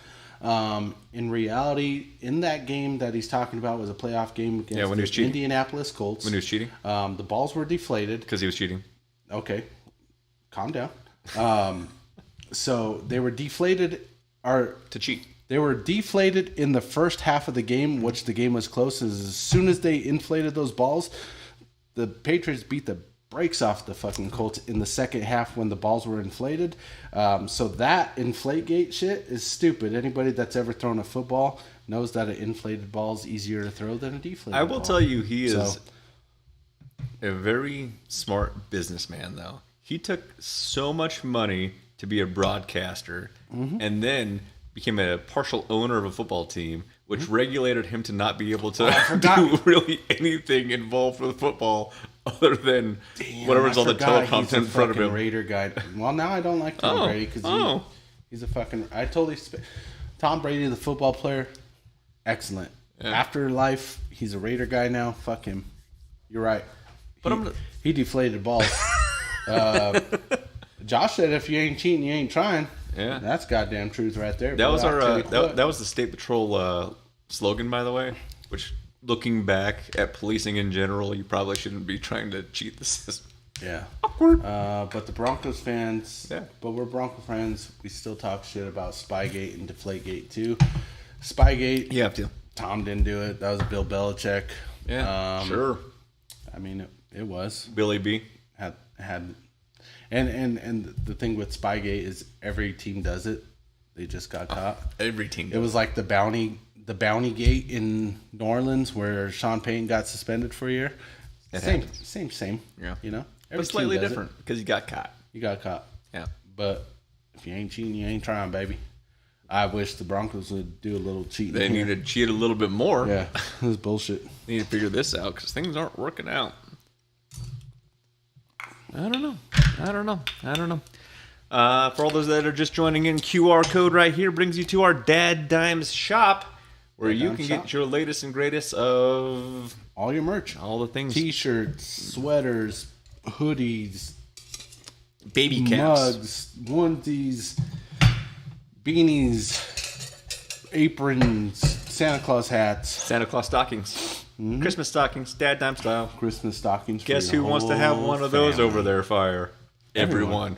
[SPEAKER 1] In reality, in that game that he's talking about was a playoff game against the Indianapolis Colts.
[SPEAKER 2] When he was cheating?
[SPEAKER 1] The balls were deflated.
[SPEAKER 2] Because he was cheating.
[SPEAKER 1] Okay. Calm down. So they were deflated
[SPEAKER 2] to cheat.
[SPEAKER 1] They were deflated in the first half of the game, which the game was close. As soon as they inflated those balls, the Patriots beat the brakes off the fucking Colts in the second half when the balls were inflated. So that Inflategate shit is stupid. Anybody that's ever thrown a football knows that an inflated ball is easier to throw than a deflated
[SPEAKER 2] I will
[SPEAKER 1] ball.
[SPEAKER 2] tell you, he is a very smart businessman, though. He took so much money to be a broadcaster and then became a partial owner of a football team, which regulated him to not be able to do really anything involved with football other than whatever's on the teleprompter in front of him.
[SPEAKER 1] Raider guy. Well, now I don't like Tom Brady because he's a fucking... Tom Brady, the football player, excellent. Yeah. After life, he's a Raider guy now. Fuck him. You're right. He deflated balls. Josh said, "If you ain't cheating, you ain't trying."
[SPEAKER 2] Yeah,
[SPEAKER 1] that's goddamn truth right there.
[SPEAKER 2] That was our that was the State Patrol slogan, by the way. Which, looking back at policing in general, you probably shouldn't be trying to cheat the system.
[SPEAKER 1] Yeah, awkward. But the Broncos fans, but we're Bronco fans. We still talk shit about Spygate and Deflategate too. Spygate,
[SPEAKER 2] you have to.
[SPEAKER 1] Tom didn't do it. That was Bill Belichick.
[SPEAKER 2] Yeah, sure.
[SPEAKER 1] I mean, it was
[SPEAKER 2] Billy B.
[SPEAKER 1] had. And the thing with Spygate is every team does it. They just got caught.
[SPEAKER 2] Every team does.
[SPEAKER 1] It was like the bounty gate in New Orleans where Sean Payton got suspended for a year. Same.
[SPEAKER 2] Yeah.
[SPEAKER 1] You know?
[SPEAKER 2] But slightly different because you got caught.
[SPEAKER 1] You got caught.
[SPEAKER 2] Yeah.
[SPEAKER 1] But if you ain't cheating, you ain't trying, baby. I wish the Broncos would do a little cheating.
[SPEAKER 2] They need to cheat a little bit more.
[SPEAKER 1] Yeah. This is bullshit.
[SPEAKER 2] They need to figure this out because things aren't working out. I don't know. For all those that are just joining in, QR code right here brings you to our DadDimes shop, where you can get your latest and greatest of
[SPEAKER 1] all your merch,
[SPEAKER 2] all the things:
[SPEAKER 1] T-shirts, sweaters, hoodies,
[SPEAKER 2] baby caps,
[SPEAKER 1] mugs, onesies, beanies, aprons, Santa Claus hats,
[SPEAKER 2] Santa Claus stockings. Mm-hmm. Christmas stockings, DadDime style.
[SPEAKER 1] Christmas stockings.
[SPEAKER 2] Guess who wants to have one of those over their fire? Everyone.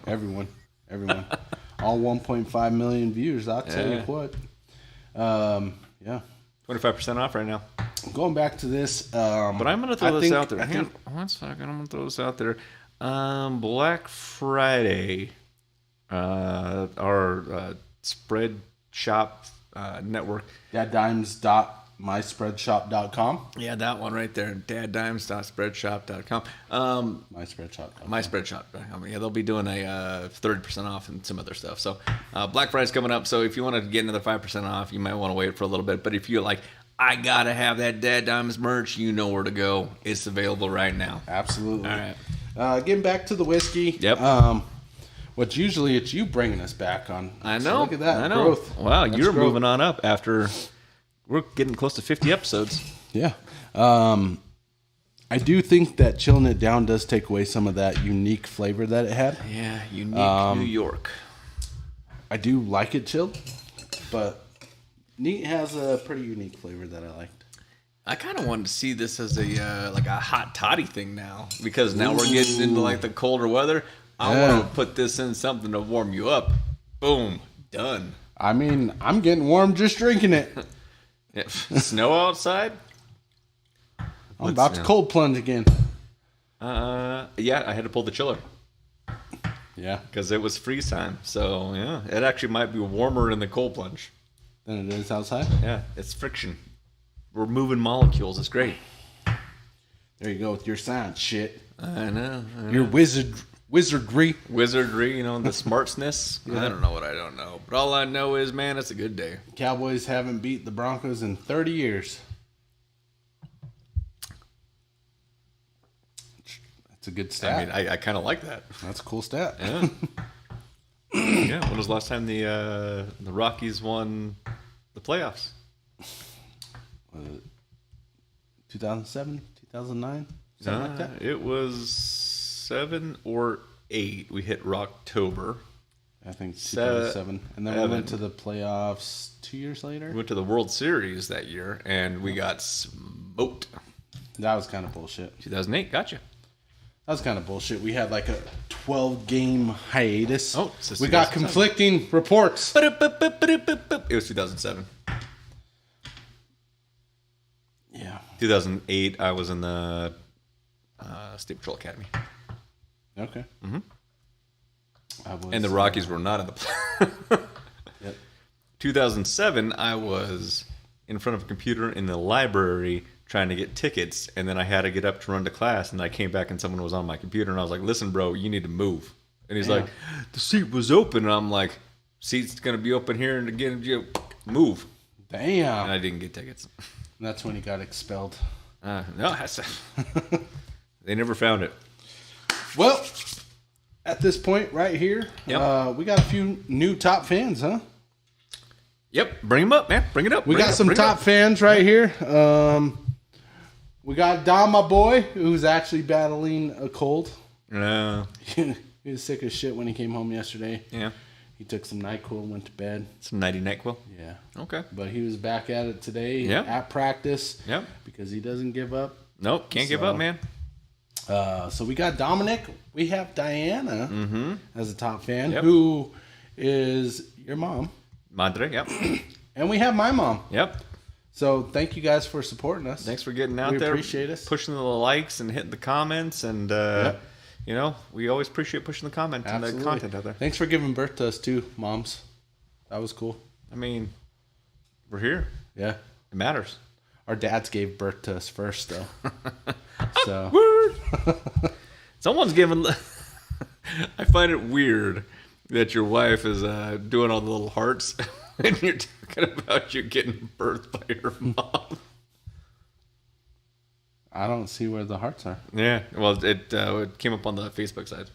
[SPEAKER 2] All 1.5 million views. I'll tell you what. Yeah. 25% off right now.
[SPEAKER 1] Going back to this.
[SPEAKER 2] But I'm going to throw this out there. Hang on 1 second. I'm going to throw this out there. Black Friday, our spread shop network.
[SPEAKER 1] DadDimes.com. MySpreadShop.com.
[SPEAKER 2] Yeah, that one right there. DadDimes.spreadshop.com.
[SPEAKER 1] MySpreadShop.com.
[SPEAKER 2] MySpreadShop.com. Yeah, they'll be doing a 30% off and some other stuff. So Black Friday's coming up. So if you want to get another 5% off, you might want to wait for a little bit. But if you're like, I got to have that DadDimes merch, you know where to go. It's available right now.
[SPEAKER 1] Absolutely.
[SPEAKER 2] All right.
[SPEAKER 1] Getting back to the whiskey.
[SPEAKER 2] Yep.
[SPEAKER 1] Which usually it's you bringing us back on.
[SPEAKER 2] I know.
[SPEAKER 1] So look at that.
[SPEAKER 2] I know.
[SPEAKER 1] Growth.
[SPEAKER 2] Wow,
[SPEAKER 1] That's
[SPEAKER 2] you're
[SPEAKER 1] growth.
[SPEAKER 2] moving on up after we're getting close to 50 episodes.
[SPEAKER 1] Yeah. I do think that chilling it down does take away some of that unique flavor that it had.
[SPEAKER 2] Yeah, unique New York.
[SPEAKER 1] I do like it chilled, but Neat has a pretty unique flavor that I liked.
[SPEAKER 2] I kind of wanted to see this as a like a hot toddy thing now, because now we're getting into like the colder weather. I want to put this in something to warm you up. Boom, done.
[SPEAKER 1] I mean, I'm getting warm just drinking it.
[SPEAKER 2] Yeah. Snow outside?
[SPEAKER 1] I'm about to cold plunge again.
[SPEAKER 2] Yeah, I had to pull the chiller.
[SPEAKER 1] Yeah.
[SPEAKER 2] Because it was freeze time. So, yeah, it actually might be warmer in the cold plunge
[SPEAKER 1] Than it is outside?
[SPEAKER 2] Yeah, it's friction. We're moving molecules. It's great.
[SPEAKER 1] There you go with your science shit.
[SPEAKER 2] I know.
[SPEAKER 1] Your wizardry.
[SPEAKER 2] Wizardry, the smartsness. Yeah. I don't know what I don't know. But all I know is, man, it's a good day.
[SPEAKER 1] Cowboys haven't beat the Broncos in 30 years. That's a good stat.
[SPEAKER 2] I mean, I kind of like that.
[SPEAKER 1] That's a cool stat.
[SPEAKER 2] Yeah. Yeah. When was the last time the Rockies won the playoffs?
[SPEAKER 1] 2007, 2009, something like that.
[SPEAKER 2] It was 7 or 8. We hit Rocktober.
[SPEAKER 1] I think 2007, and then we went to the playoffs 2 years later.
[SPEAKER 2] We went to the World Series that year, and we got smoked.
[SPEAKER 1] That was kind of bullshit.
[SPEAKER 2] 2008, gotcha.
[SPEAKER 1] That was kind of bullshit. We had like a 12-game hiatus.
[SPEAKER 2] Oh,
[SPEAKER 1] we got conflicting reports.
[SPEAKER 2] It was 2007.
[SPEAKER 1] Yeah.
[SPEAKER 2] 2008, I was in the State Patrol Academy.
[SPEAKER 1] Okay.
[SPEAKER 2] Mm-hmm.
[SPEAKER 1] Was,
[SPEAKER 2] and the Rockies were not in the
[SPEAKER 1] Yep.
[SPEAKER 2] 2007, I was in front of a computer in the library trying to get tickets, and then I had to get up to run to class, and I came back and someone was on my computer, and I was like, listen, bro, you need to move. And he's like, the seat was open, and I'm like, seat's going to be open here, and again, you move.
[SPEAKER 1] Damn.
[SPEAKER 2] And I didn't get tickets.
[SPEAKER 1] And that's when he got expelled.
[SPEAKER 2] No, they never found it.
[SPEAKER 1] Well, at this point right here, we got a few new top fans, huh?
[SPEAKER 2] Yep, bring them up, man. Bring it up.
[SPEAKER 1] We got some top fans right here. We got Dom, my boy, who's actually battling a cold. He was sick as shit when he came home yesterday.
[SPEAKER 2] Yeah.
[SPEAKER 1] He took some NyQuil and went to bed.
[SPEAKER 2] Some nighty NyQuil?
[SPEAKER 1] Yeah.
[SPEAKER 2] Okay.
[SPEAKER 1] But he was back at it today at practice.
[SPEAKER 2] Yep.
[SPEAKER 1] Because he doesn't give up.
[SPEAKER 2] Nope, can't give up, man.
[SPEAKER 1] So we got Dominic. We have Diana as a top fan, who is your mom.
[SPEAKER 2] Madre, yep.
[SPEAKER 1] And we have my mom.
[SPEAKER 2] Yep.
[SPEAKER 1] So thank you guys for supporting us.
[SPEAKER 2] Thanks for getting out there.
[SPEAKER 1] We appreciate us.
[SPEAKER 2] Pushing the likes and hitting the comments. And, we always appreciate pushing the comments and the content out there.
[SPEAKER 1] Thanks for giving birth to us, too, moms. That was cool.
[SPEAKER 2] I mean, we're here.
[SPEAKER 1] Yeah.
[SPEAKER 2] It matters.
[SPEAKER 1] Our dads gave birth to us first, though. So.
[SPEAKER 2] Word. Someone's giving... I find it weird that your wife is doing all the little hearts and you're talking about you getting birthed by your mom.
[SPEAKER 1] I don't see where the hearts are.
[SPEAKER 2] Yeah, well, it came up on the Facebook side.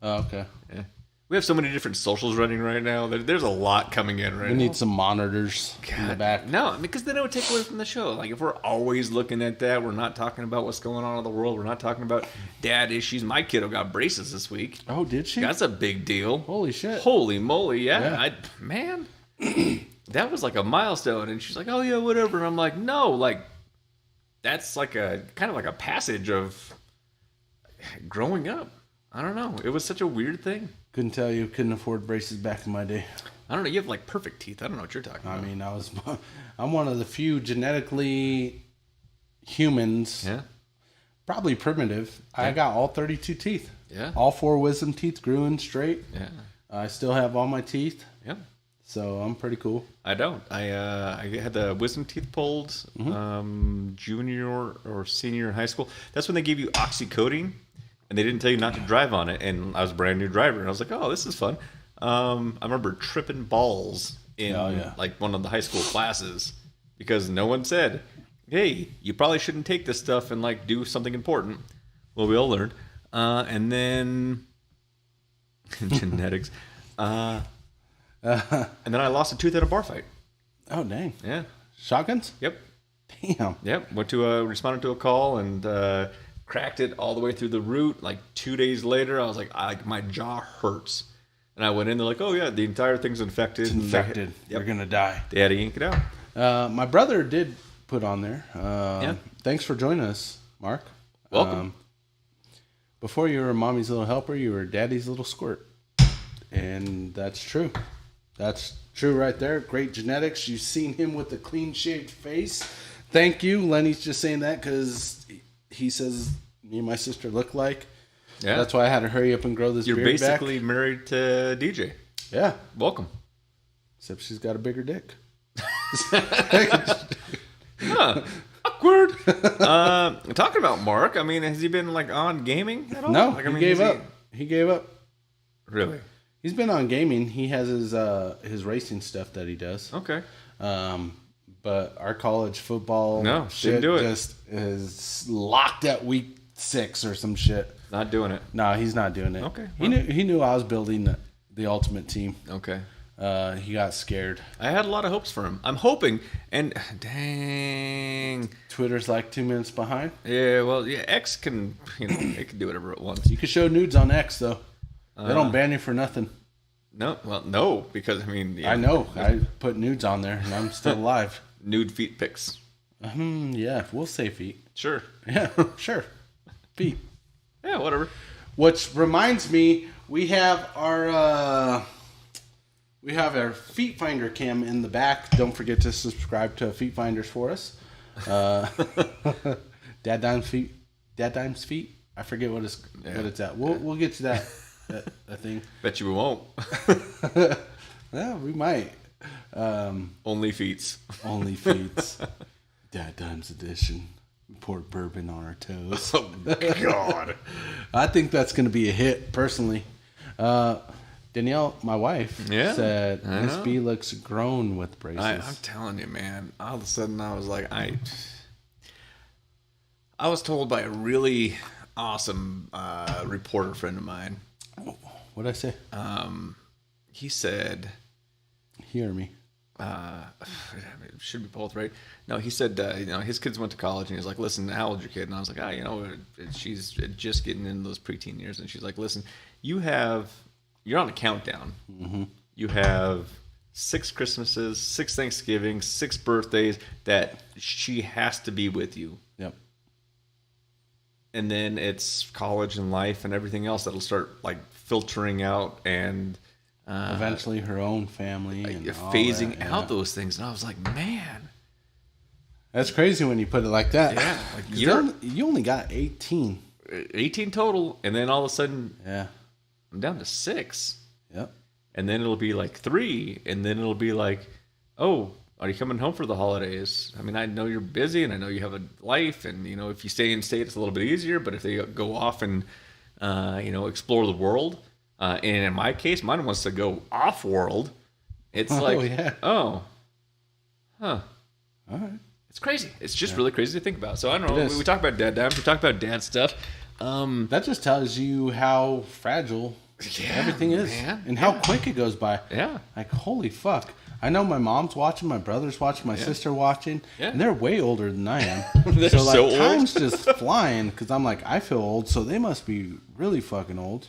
[SPEAKER 1] Oh, okay.
[SPEAKER 2] Yeah, we have so many different socials running right now. There's a lot coming in right now.
[SPEAKER 1] We need some monitors in the back.
[SPEAKER 2] No, because then it would take away from the show. Like, if we're always looking at that, we're not talking about what's going on in the world. We're not talking about dad issues. My kiddo got braces this week.
[SPEAKER 1] Oh, did she?
[SPEAKER 2] That's a big deal.
[SPEAKER 1] Holy shit.
[SPEAKER 2] Holy moly, yeah. Man, that was like a milestone. And she's like, oh, yeah, whatever. And I'm like, no, like, that's like a kind of like a passage of growing up. I don't know. It was such a weird thing.
[SPEAKER 1] Couldn't tell you. Couldn't afford braces back in my day.
[SPEAKER 2] I don't know. You have like perfect teeth. I don't know what you're talking about.
[SPEAKER 1] I mean, I'm one of the few genetically humans.
[SPEAKER 2] Yeah.
[SPEAKER 1] Probably primitive. Yeah. I got all 32 teeth.
[SPEAKER 2] Yeah.
[SPEAKER 1] All 4 wisdom teeth grew in straight.
[SPEAKER 2] Yeah.
[SPEAKER 1] I still have all my teeth.
[SPEAKER 2] Yeah.
[SPEAKER 1] So I'm pretty cool.
[SPEAKER 2] I don't. I had the wisdom teeth pulled junior or senior in high school. That's when they gave you oxycodone, and they didn't tell you not to drive on it. And I was a brand new driver, and I was like, oh, this is fun. I remember tripping balls in like one of the high school classes because no one said, hey, you probably shouldn't take this stuff and like do something important. Well, we all learned. And then genetics. And then I lost a tooth at a bar fight.
[SPEAKER 1] Oh, dang.
[SPEAKER 2] Yeah.
[SPEAKER 1] Shotguns?
[SPEAKER 2] Yep.
[SPEAKER 1] Damn.
[SPEAKER 2] Yep. Responded to a call and cracked it all the way through the root. Like 2 days later, I was like, my jaw hurts. And I went in, they're like, oh, yeah, the entire thing's infected.
[SPEAKER 1] It's infected. You're going to die.
[SPEAKER 2] They had to yank it out.
[SPEAKER 1] My brother did put on there. Thanks for joining us, Mark.
[SPEAKER 2] Welcome.
[SPEAKER 1] Before you were Mommy's little helper, you were Daddy's little squirt. And that's true. That's true right there. Great genetics. You've seen him with a clean-shaved face. Thank you. Lenny's just saying that because he says me and my sister look like. Yeah. That's why I had to hurry up and grow this beard back. You're
[SPEAKER 2] basically married to DJ.
[SPEAKER 1] Yeah.
[SPEAKER 2] Welcome.
[SPEAKER 1] Except she's got a bigger dick.
[SPEAKER 2] Huh. Awkward. Talking about Mark, I mean, has he been like on gaming at all?
[SPEAKER 1] No,
[SPEAKER 2] like,
[SPEAKER 1] he gave up. He gave up.
[SPEAKER 2] Really?
[SPEAKER 1] He's been on gaming. He has his racing stuff that he does.
[SPEAKER 2] Okay.
[SPEAKER 1] But our college football
[SPEAKER 2] shit
[SPEAKER 1] just is locked at week 6 or some shit.
[SPEAKER 2] Not doing it.
[SPEAKER 1] No, he's not doing it.
[SPEAKER 2] Okay.
[SPEAKER 1] Well. He knew I was building the ultimate team.
[SPEAKER 2] Okay.
[SPEAKER 1] He got scared.
[SPEAKER 2] I had a lot of hopes for him. I'm hoping, and dang,
[SPEAKER 1] Twitter's like 2 minutes behind.
[SPEAKER 2] Yeah, well, yeah, X can, it can do whatever it wants.
[SPEAKER 1] You can show nudes on X though. They don't ban you for nothing.
[SPEAKER 2] No, because I mean,
[SPEAKER 1] yeah. I know. I put nudes on there, and I'm still alive.
[SPEAKER 2] Nude feet pics.
[SPEAKER 1] Yeah, we'll say feet.
[SPEAKER 2] Sure.
[SPEAKER 1] Yeah, sure. Feet.
[SPEAKER 2] Yeah, whatever.
[SPEAKER 1] Which reminds me, we have our Feet Finder cam in the back. Don't forget to subscribe to Feet Finders for us. DadDimes feet. I forget what it's at. We'll get to that thing.
[SPEAKER 2] Bet you we won't.
[SPEAKER 1] Yeah, we might.
[SPEAKER 2] Only feets.
[SPEAKER 1] Only feets. DadDimes edition. We poured bourbon on our toes.
[SPEAKER 2] Oh God.
[SPEAKER 1] I think that's going to be a hit, personally. Danielle, my wife, said Miss B looks grown with braces.
[SPEAKER 2] I'm telling you, man. All of a sudden, I was like, I was told by a really awesome reporter friend of mine.
[SPEAKER 1] What did I say?
[SPEAKER 2] He said,
[SPEAKER 1] "Hear me."
[SPEAKER 2] It should be both, right? No, he said, his kids went to college, and he was like, listen, how old's your kid? And I was like, she's just getting into those preteen years. And she's like, listen, you're on a countdown. Mm-hmm. You have 6 Christmases, 6 Thanksgivings, 6 birthdays that she has to be with you.
[SPEAKER 1] Yep.
[SPEAKER 2] And then it's college and life and everything else that'll start like filtering out and
[SPEAKER 1] eventually her own family and
[SPEAKER 2] phasing out those things. And I was like, man,
[SPEAKER 1] that's crazy when you put it like that.
[SPEAKER 2] Yeah,
[SPEAKER 1] like you only got 18
[SPEAKER 2] total, and then all of a sudden,
[SPEAKER 1] I'm
[SPEAKER 2] down to 6.
[SPEAKER 1] Yep.
[SPEAKER 2] And then it'll be like 3, and then it'll be like, oh, are you coming home for the holidays? I mean, I know you're busy, and I know you have a life, and if you stay in state, it's a little bit easier. But if they go off and explore the world. And in my case, mine wants to go off-world. It's
[SPEAKER 1] All
[SPEAKER 2] right. It's crazy. It's just really crazy to think about. So I don't know. We talk about DadDimes. We talk about dad stuff.
[SPEAKER 1] That just tells you how fragile everything is, and how quick it goes by.
[SPEAKER 2] Yeah.
[SPEAKER 1] Like, holy fuck. I know my mom's watching, my brother's watching, my sister watching, and they're way older than I am.
[SPEAKER 2] They're so old.
[SPEAKER 1] Time's just flying, because I'm like, I feel old, so they must be really fucking old,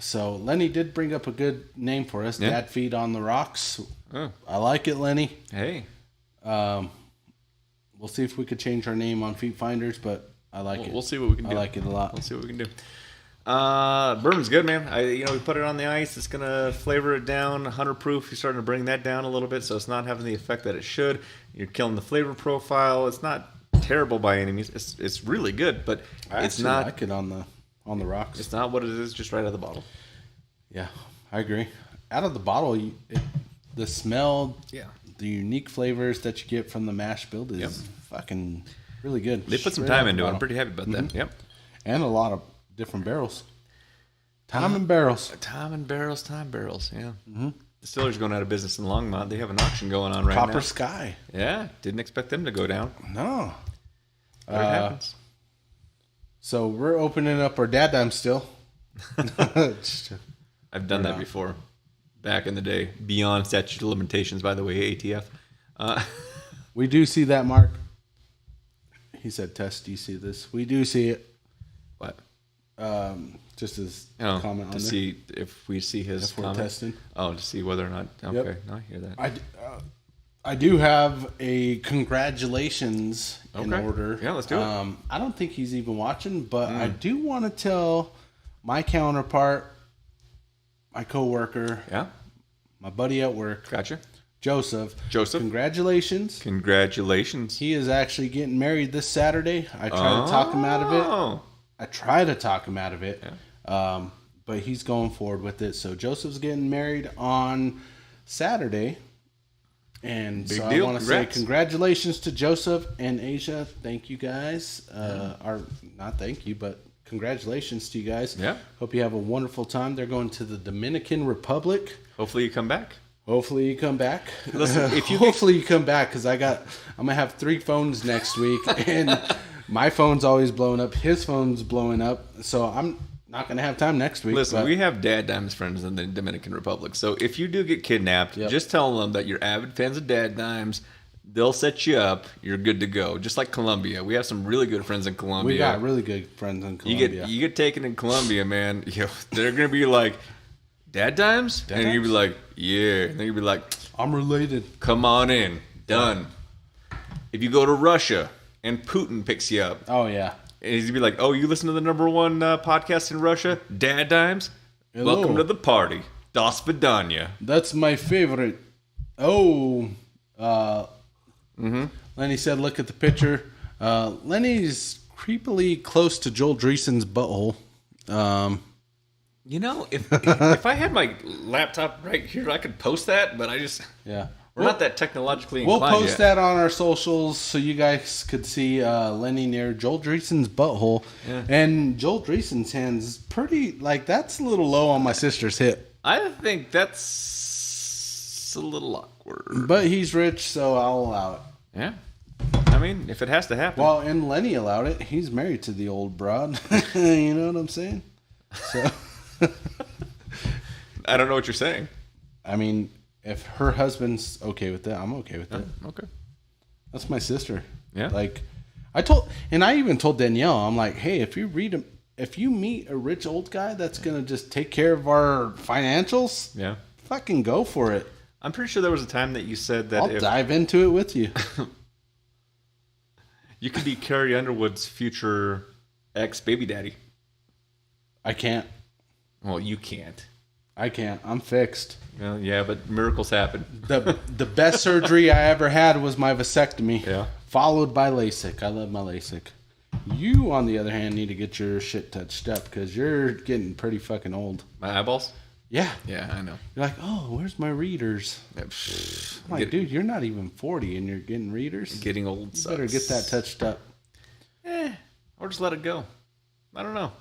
[SPEAKER 1] So Lenny did bring up a good name for us, Dad Feed on the Rocks.
[SPEAKER 2] Oh.
[SPEAKER 1] I like it, Lenny.
[SPEAKER 2] Hey.
[SPEAKER 1] We'll see if we could change our name on Feet Finders, but I like it.
[SPEAKER 2] We'll see what we can do.
[SPEAKER 1] I like it a lot.
[SPEAKER 2] We'll see what we can do. Bourbon's good, man. We put it on the ice. It's gonna flavor it down. 100 proof. You're starting to bring that down a little bit, so it's not having the effect that it should. You're killing the flavor profile. It's not terrible by any means. It's really good, but it's not.
[SPEAKER 1] I like it on the rocks.
[SPEAKER 2] It's not what it is, just right out of the bottle.
[SPEAKER 1] Yeah, I agree. out of the bottle, the smell,
[SPEAKER 2] Yeah.
[SPEAKER 1] the unique flavors that you get from the mash build is fucking really good.
[SPEAKER 2] They put some time into it. I'm pretty happy about that. Yep.
[SPEAKER 1] And a lot of different barrels. Time and barrels.
[SPEAKER 2] Time barrels. Yeah. Distillery's going out of business in Longmont. They have an auction going on right now.
[SPEAKER 1] Copper Sky.
[SPEAKER 2] Yeah. Didn't expect them to go down.
[SPEAKER 1] No.
[SPEAKER 2] But it happens.
[SPEAKER 1] So we're opening up our DadDimes still.
[SPEAKER 2] I've done that before. Back in the day. Beyond statute of limitations, by the way, ATF.
[SPEAKER 1] We do see that, Mark. He said, "Test, do you see this?" We do see it.
[SPEAKER 2] What?
[SPEAKER 1] Just as
[SPEAKER 2] comment
[SPEAKER 1] on
[SPEAKER 2] to
[SPEAKER 1] there.
[SPEAKER 2] see if we see his comment.
[SPEAKER 1] Testing.
[SPEAKER 2] Oh, to see whether or not. Okay,
[SPEAKER 1] Yep.
[SPEAKER 2] no, I hear that.
[SPEAKER 1] I do have a congratulations in order.
[SPEAKER 2] Yeah, let's do it.
[SPEAKER 1] I don't think he's even watching, but I do want to tell my counterpart, my coworker, my buddy at work,
[SPEAKER 2] Gotcha.
[SPEAKER 1] Joseph. Congratulations.
[SPEAKER 2] Congratulations.
[SPEAKER 1] He is actually getting married this Saturday. I try to talk him out of it.
[SPEAKER 2] Yeah.
[SPEAKER 1] But he's going forward with it. So Joseph's getting married on Saturday. And
[SPEAKER 2] Big
[SPEAKER 1] so
[SPEAKER 2] deal.
[SPEAKER 1] I want to say congratulations to Joseph and Asia. Thank you guys. Or not thank you, but congratulations to you guys.
[SPEAKER 2] Yeah.
[SPEAKER 1] Hope you have a wonderful time. They're going to the Dominican Republic.
[SPEAKER 2] Hopefully you come back.
[SPEAKER 1] Hopefully you come back.
[SPEAKER 2] Listen, if you
[SPEAKER 1] hopefully you come back, because I'm gonna have 3 phones next week, and my phone's always blowing up. His phone's blowing up, so I'm not gonna have time next week.
[SPEAKER 2] Listen, we have DadDimes friends in the Dominican Republic, so if you do get kidnapped, just tell them that you're avid fans of DadDimes. They'll set you up. You're good to go. Just like Colombia, we have some really good friends in Colombia.
[SPEAKER 1] We got really good friends in Colombia.
[SPEAKER 2] You get taken in Colombia, man. They're gonna be like, DadDimes? And you'll be like, yeah. And then you'll be like,
[SPEAKER 1] I'm related.
[SPEAKER 2] Come on in. Done. If you go to Russia and Putin picks you up.
[SPEAKER 1] Oh, yeah.
[SPEAKER 2] And he's gonna be like, oh, you listen to the #1 podcast in Russia? DadDimes?
[SPEAKER 1] Hello.
[SPEAKER 2] Welcome to the party. Das Vidanya.
[SPEAKER 1] That's my favorite. Oh. Lenny said, look at the picture. Lenny's creepily close to Joel Dreesen's butthole.
[SPEAKER 2] You know, if I had my laptop right here, I could post that, but we're not that technologically inclined
[SPEAKER 1] We'll post
[SPEAKER 2] yet.
[SPEAKER 1] that on our socials so you guys could see Lenny near Joel Dreesen's butthole.
[SPEAKER 2] Yeah.
[SPEAKER 1] And Joel Dreesen's hand's pretty, that's a little low on my sister's hip.
[SPEAKER 2] I think that's a little awkward.
[SPEAKER 1] But he's rich, so I'll allow it.
[SPEAKER 2] Yeah. I mean, if it has to happen.
[SPEAKER 1] Well, and Lenny allowed it. He's married to the old broad. You know what I'm saying? So...
[SPEAKER 2] I don't know what you're saying.
[SPEAKER 1] I mean, if her husband's okay with that, I'm okay with it.
[SPEAKER 2] Okay.
[SPEAKER 1] That's my sister.
[SPEAKER 2] Yeah.
[SPEAKER 1] I even told Danielle, I'm like, hey, if you meet a rich old guy that's gonna just take care of our financials, fucking go for it.
[SPEAKER 2] I'm pretty sure there was a time that you said that
[SPEAKER 1] I'll dive into it with you.
[SPEAKER 2] You could be Carrie Underwood's future ex-baby daddy.
[SPEAKER 1] I can't.
[SPEAKER 2] Well, you can't.
[SPEAKER 1] I can't. I'm fixed.
[SPEAKER 2] Well, yeah, but miracles happen.
[SPEAKER 1] The best surgery I ever had was my vasectomy.
[SPEAKER 2] Yeah.
[SPEAKER 1] Followed by LASIK. I love my LASIK. You, on the other hand, need to get your shit touched up because you're getting pretty fucking old.
[SPEAKER 2] My eyeballs?
[SPEAKER 1] Yeah.
[SPEAKER 2] Yeah, I know.
[SPEAKER 1] You're like, oh, where's my readers? I'm like, dude, you're not even 40 and you're getting readers?
[SPEAKER 2] Getting old sucks.
[SPEAKER 1] You better get that touched up.
[SPEAKER 2] Or just let it go. I don't know.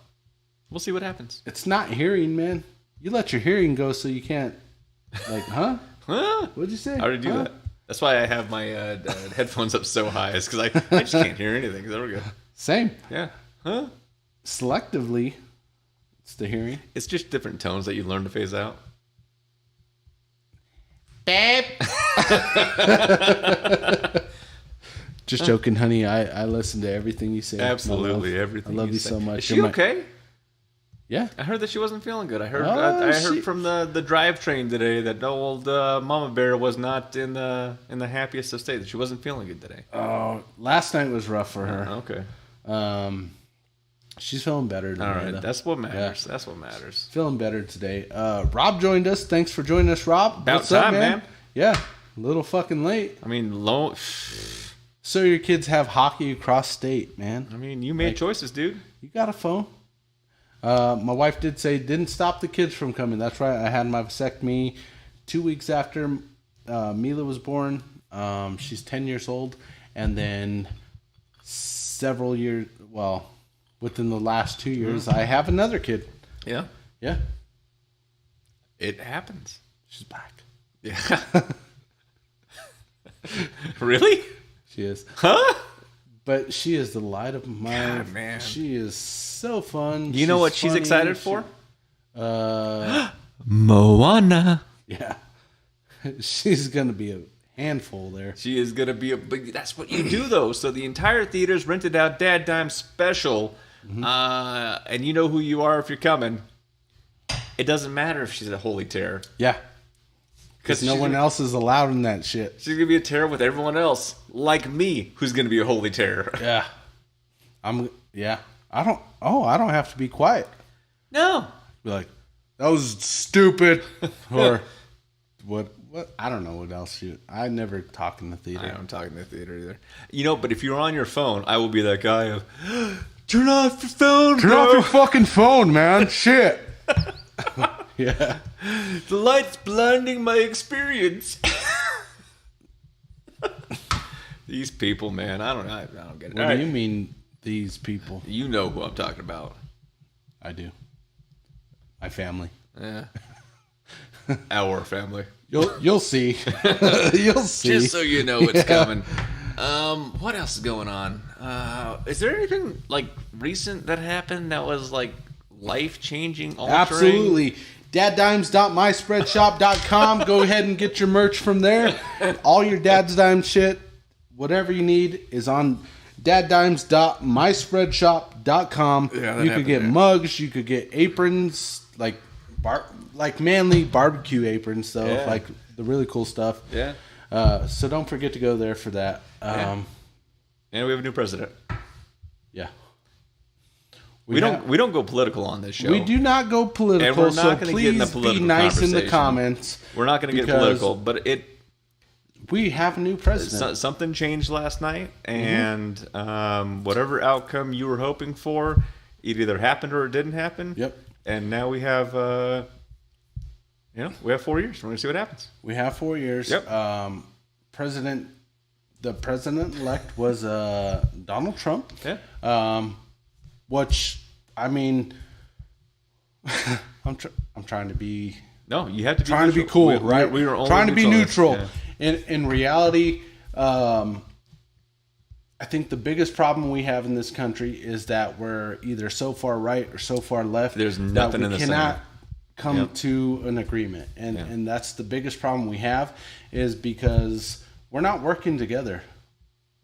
[SPEAKER 2] We'll see what happens.
[SPEAKER 1] It's not hearing, man. You let your hearing go so you can't, huh?
[SPEAKER 2] Huh?
[SPEAKER 1] What'd you say?
[SPEAKER 2] I already do that. That's why I have my headphones up so high. Is because I just can't hear anything. There we go.
[SPEAKER 1] Same.
[SPEAKER 2] Yeah. Huh?
[SPEAKER 1] Selectively, it's the hearing.
[SPEAKER 2] It's just different tones that you learn to phase out.
[SPEAKER 1] Babe. Just joking, honey. I listen to everything you say.
[SPEAKER 2] Absolutely, everything.
[SPEAKER 1] I love you so much.
[SPEAKER 2] Is she okay?
[SPEAKER 1] Yeah.
[SPEAKER 2] I heard that she wasn't feeling good. I heard from the drivetrain today that old Mama Bear was not in the happiest of states. She wasn't feeling good today.
[SPEAKER 1] Oh, last night was rough for her.
[SPEAKER 2] Okay.
[SPEAKER 1] She's feeling better today.
[SPEAKER 2] All right,
[SPEAKER 1] though.
[SPEAKER 2] that's what matters.
[SPEAKER 1] Yeah.
[SPEAKER 2] That's what matters.
[SPEAKER 1] Feeling better today. Rob joined us. Thanks for joining us, Rob.
[SPEAKER 2] About
[SPEAKER 1] What's
[SPEAKER 2] time,
[SPEAKER 1] up,
[SPEAKER 2] man.
[SPEAKER 1] Yeah, a little fucking late.
[SPEAKER 2] I mean,
[SPEAKER 1] So your kids have hockey across state, man.
[SPEAKER 2] I mean, you made choices, dude.
[SPEAKER 1] You got a phone. My wife did say didn't stop the kids from coming. That's right. I had my vasectomy 2 weeks after Mila was born. She's 10 years old, and then several years. Well, within the last 2 years, I have another kid.
[SPEAKER 2] Yeah.
[SPEAKER 1] Yeah.
[SPEAKER 2] It happens.
[SPEAKER 1] She's back.
[SPEAKER 2] Yeah. Really?
[SPEAKER 1] She is.
[SPEAKER 2] Huh?
[SPEAKER 1] But she is the light of my...
[SPEAKER 2] God, man.
[SPEAKER 1] She is so fun.
[SPEAKER 2] You know what she's
[SPEAKER 1] funny.
[SPEAKER 2] excited for?
[SPEAKER 1] Moana. Yeah. She's going to be a handful there.
[SPEAKER 2] She is going to be a big... That's what you do, though. So the entire theater's rented out DadDimes special. Mm-hmm. And you know who you are if you're coming. It doesn't matter if she's a holy terror.
[SPEAKER 1] Yeah. Because no one else is allowed in that shit.
[SPEAKER 2] She's going to be a terror with everyone else. Like me, who's going to be a holy terror.
[SPEAKER 1] Yeah. I don't have to be quiet.
[SPEAKER 2] No.
[SPEAKER 1] Be like, that was stupid. Or what I don't know what else I never talk in the theater.
[SPEAKER 2] I don't talk in the theater either. You know, but if you're on your phone, I will be that guy of turn off your phone.
[SPEAKER 1] Turn off your fucking phone, man. Shit. Yeah.
[SPEAKER 2] The light's blinding my experience. These people, man. I don't get it.
[SPEAKER 1] What do you mean, these people?
[SPEAKER 2] You know who I'm talking about.
[SPEAKER 1] I do. My family.
[SPEAKER 2] Yeah. Our family.
[SPEAKER 1] You'll see. You'll see.
[SPEAKER 2] Just so you know it's coming. What else is going on? Is there anything like recent that happened that was like life-changing, altering?
[SPEAKER 1] Absolutely. DadDimes.myspreadshop.com. Go ahead and get your merch from there. All your Dad's Dime shit, whatever you need, is on DadDimes.myspreadshop.com.
[SPEAKER 2] Yeah,
[SPEAKER 1] you could get mugs, you could get aprons, like manly barbecue aprons, though, like the really cool stuff.
[SPEAKER 2] Yeah.
[SPEAKER 1] So don't forget to go there for that.
[SPEAKER 2] And we have a new president.
[SPEAKER 1] Yeah.
[SPEAKER 2] We don't go political on this show.
[SPEAKER 1] We do not go political,
[SPEAKER 2] and we're not
[SPEAKER 1] so
[SPEAKER 2] going to get in the
[SPEAKER 1] please be
[SPEAKER 2] political
[SPEAKER 1] nice in the
[SPEAKER 2] conversation.
[SPEAKER 1] comments.
[SPEAKER 2] We're not going to get political, but
[SPEAKER 1] we have a new president.
[SPEAKER 2] Something changed last night, and whatever outcome you were hoping for, it either happened or it didn't happen.
[SPEAKER 1] Yep.
[SPEAKER 2] And now we have, we have 4 years. We're going to see what happens.
[SPEAKER 1] We have 4 years.
[SPEAKER 2] Yep.
[SPEAKER 1] The president-elect was Donald Trump.
[SPEAKER 2] Yeah.
[SPEAKER 1] Which, I mean, I'm trying to be...
[SPEAKER 2] No, you have to be
[SPEAKER 1] trying
[SPEAKER 2] neutral.
[SPEAKER 1] to be cool, right?
[SPEAKER 2] We were only
[SPEAKER 1] trying to be neutral.
[SPEAKER 2] Yeah.
[SPEAKER 1] In reality, I think the biggest problem we have in this country is that we're either so far right or so far left.
[SPEAKER 2] There's nothing in the center.
[SPEAKER 1] We cannot come to an agreement. And that's the biggest problem we have, is because we're not working together.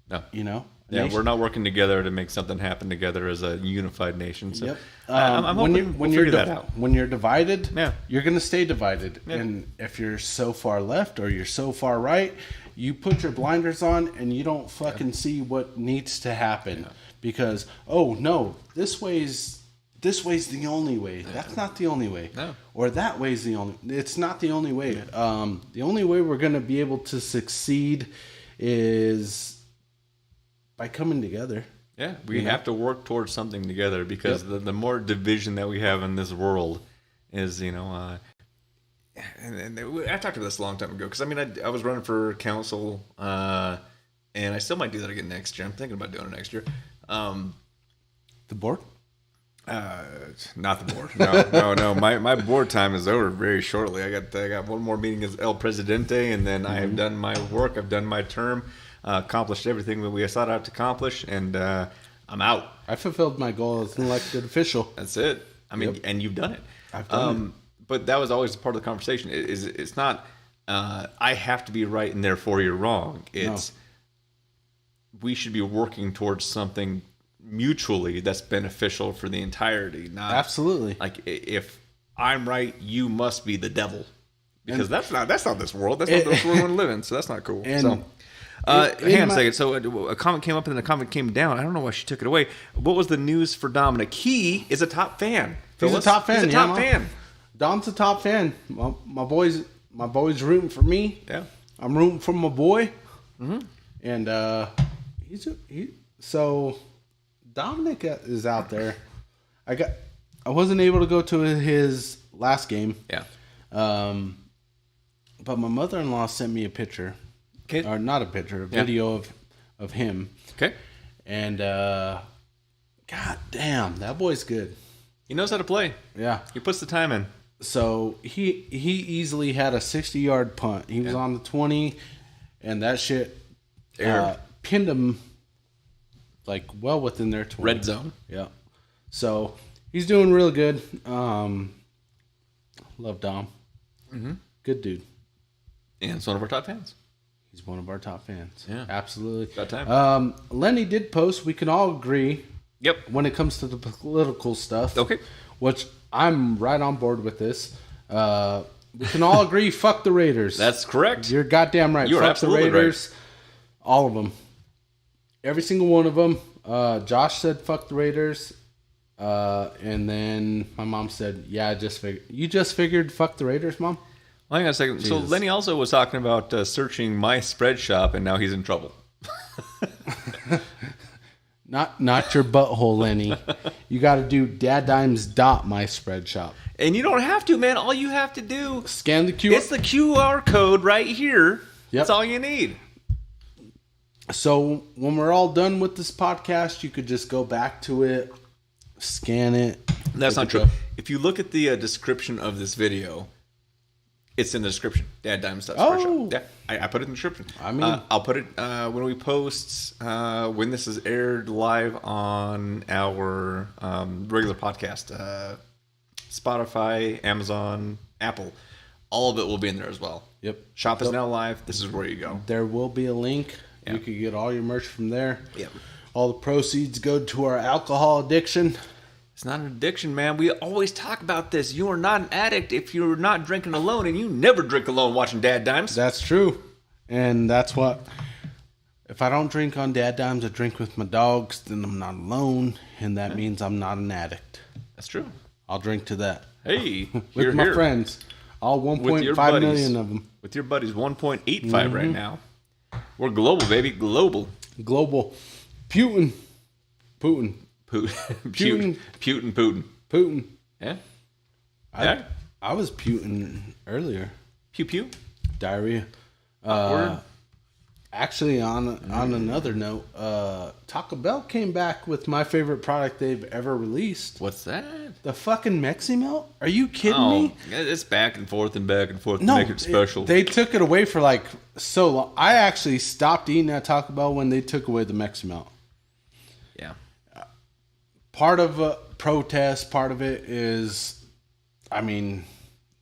[SPEAKER 2] No.
[SPEAKER 1] You know?
[SPEAKER 2] Yeah, we're not working together to make something happen together as a unified nation. So
[SPEAKER 1] yep.
[SPEAKER 2] I'm hoping we'll figure that out.
[SPEAKER 1] When you're divided, you're going to stay divided.
[SPEAKER 2] Yeah.
[SPEAKER 1] And if you're so far left or you're so far right, you put your blinders on and you don't fucking see what needs to happen. Because, oh, no, this way's the only way. That's not the only way.
[SPEAKER 2] No.
[SPEAKER 1] Or that way's the only... It's not the only way. The only way we're going to be able to succeed is... by coming together.
[SPEAKER 2] Yeah, we have to work towards something together, because the more division that we have in this world is, and I talked about this a long time ago, because I was running for council, and I still might do that again next year. I'm thinking about doing it next year.
[SPEAKER 1] The board?
[SPEAKER 2] Not the board. No. My board time is over very shortly. I got one more meeting as El Presidente, and then I have done my work. I've done my term. Accomplished everything that we set out to accomplish, and I'm out.
[SPEAKER 1] I fulfilled my goal as an elected official.
[SPEAKER 2] That's it. And you've done it.
[SPEAKER 1] I've done it.
[SPEAKER 2] But that was always part of the conversation. It's not I have to be right and therefore you're wrong. It's we should be working towards something mutually that's beneficial for the entirety. Not
[SPEAKER 1] absolutely.
[SPEAKER 2] Like, if I'm right, you must be the devil, because that's not this world. That's not the world we live in. So that's not cool. Hang on a second. So a comment came up and then a comment came down. I don't know why she took it away. What was the news for Dominic? He is a top fan.
[SPEAKER 1] He's a top fan.
[SPEAKER 2] He's a top fan.
[SPEAKER 1] Dom's a top fan. My boy's rooting for me.
[SPEAKER 2] Yeah,
[SPEAKER 1] I'm rooting for my boy. Mm-hmm. And so Dominic is out there. I wasn't able to go to his last game.
[SPEAKER 2] Yeah.
[SPEAKER 1] But my mother-in-law sent me a picture.
[SPEAKER 2] Okay.
[SPEAKER 1] Or not a picture, a video of him.
[SPEAKER 2] Okay.
[SPEAKER 1] And god damn, that boy's good.
[SPEAKER 2] He knows how to play.
[SPEAKER 1] Yeah.
[SPEAKER 2] He puts the time in.
[SPEAKER 1] So he easily had a 60-yard punt. He was on the 20, and that shit pinned him like well within their 20.
[SPEAKER 2] Red zone.
[SPEAKER 1] Yeah. So he's doing real good. Love Dom. Mm-hmm. Good dude.
[SPEAKER 2] And it's one of our top fans.
[SPEAKER 1] He's one of our top fans.
[SPEAKER 2] Yeah.
[SPEAKER 1] Absolutely.
[SPEAKER 2] About time.
[SPEAKER 1] Lenny did post, we can all agree.
[SPEAKER 2] Yep.
[SPEAKER 1] When it comes to the political stuff.
[SPEAKER 2] Okay.
[SPEAKER 1] Which I'm right on board with this. We can all agree, fuck the Raiders.
[SPEAKER 2] That's correct.
[SPEAKER 1] You're goddamn right.
[SPEAKER 2] You're
[SPEAKER 1] fuck
[SPEAKER 2] absolutely
[SPEAKER 1] the Raiders. Right. All of them. Every single one of them. Josh said fuck the Raiders. And then my mom said, yeah, you just figured fuck the Raiders, Mom?
[SPEAKER 2] Well, hang on a second. Jesus. So Lenny also was talking about searching my spread shop, and now he's in trouble.
[SPEAKER 1] Not your butthole, Lenny. You got to do DadDimes my spread shop.
[SPEAKER 2] And you don't have to, man. All you have to do...
[SPEAKER 1] Scan the QR.
[SPEAKER 2] It's the QR code right here.
[SPEAKER 1] Yep.
[SPEAKER 2] That's all you need.
[SPEAKER 1] So when we're all done with this podcast, you could just go back to it, scan it.
[SPEAKER 2] That's not true. If you look at the description of this video... It's in the description. DadDimes.
[SPEAKER 1] Oh.
[SPEAKER 2] Yeah, I put it in the description.
[SPEAKER 1] I mean...
[SPEAKER 2] I'll put it when we post, when this is aired live on our regular podcast. Spotify, Amazon, Apple. All of it will be in there as well.
[SPEAKER 1] Yep.
[SPEAKER 2] Shop is now live. This is where you go.
[SPEAKER 1] There will be a link.
[SPEAKER 2] Yeah.
[SPEAKER 1] You can get all your merch from there.
[SPEAKER 2] Yep.
[SPEAKER 1] All the proceeds go to our alcohol addiction.
[SPEAKER 2] It's not an addiction, man. We always talk about this. You are not an addict if you're not drinking alone, and you never drink alone watching DadDimes.
[SPEAKER 1] That's true. And that's what... If I don't drink on DadDimes, I drink with my dogs, then I'm not alone, and that means I'm not an addict.
[SPEAKER 2] That's true.
[SPEAKER 1] I'll drink to that.
[SPEAKER 2] Hey,
[SPEAKER 1] with my friends. All 1.5 million of them.
[SPEAKER 2] With your buddies, 1.85 right now. We're global, baby. Global.
[SPEAKER 1] Global. Putin.
[SPEAKER 2] Putin. Yeah?
[SPEAKER 1] I was Putin earlier.
[SPEAKER 2] Pew pew?
[SPEAKER 1] Diarrhea. Actually, on another note, Taco Bell came back with my favorite product they've ever released.
[SPEAKER 2] What's that?
[SPEAKER 1] The fucking Mexi Melt? Are you kidding me?
[SPEAKER 2] It's back and forth to make it special.
[SPEAKER 1] They took it away for like so long. I actually stopped eating at Taco Bell when they took away the Mexi Melt.
[SPEAKER 2] Yeah.
[SPEAKER 1] Part of a protest, part of it is, I mean,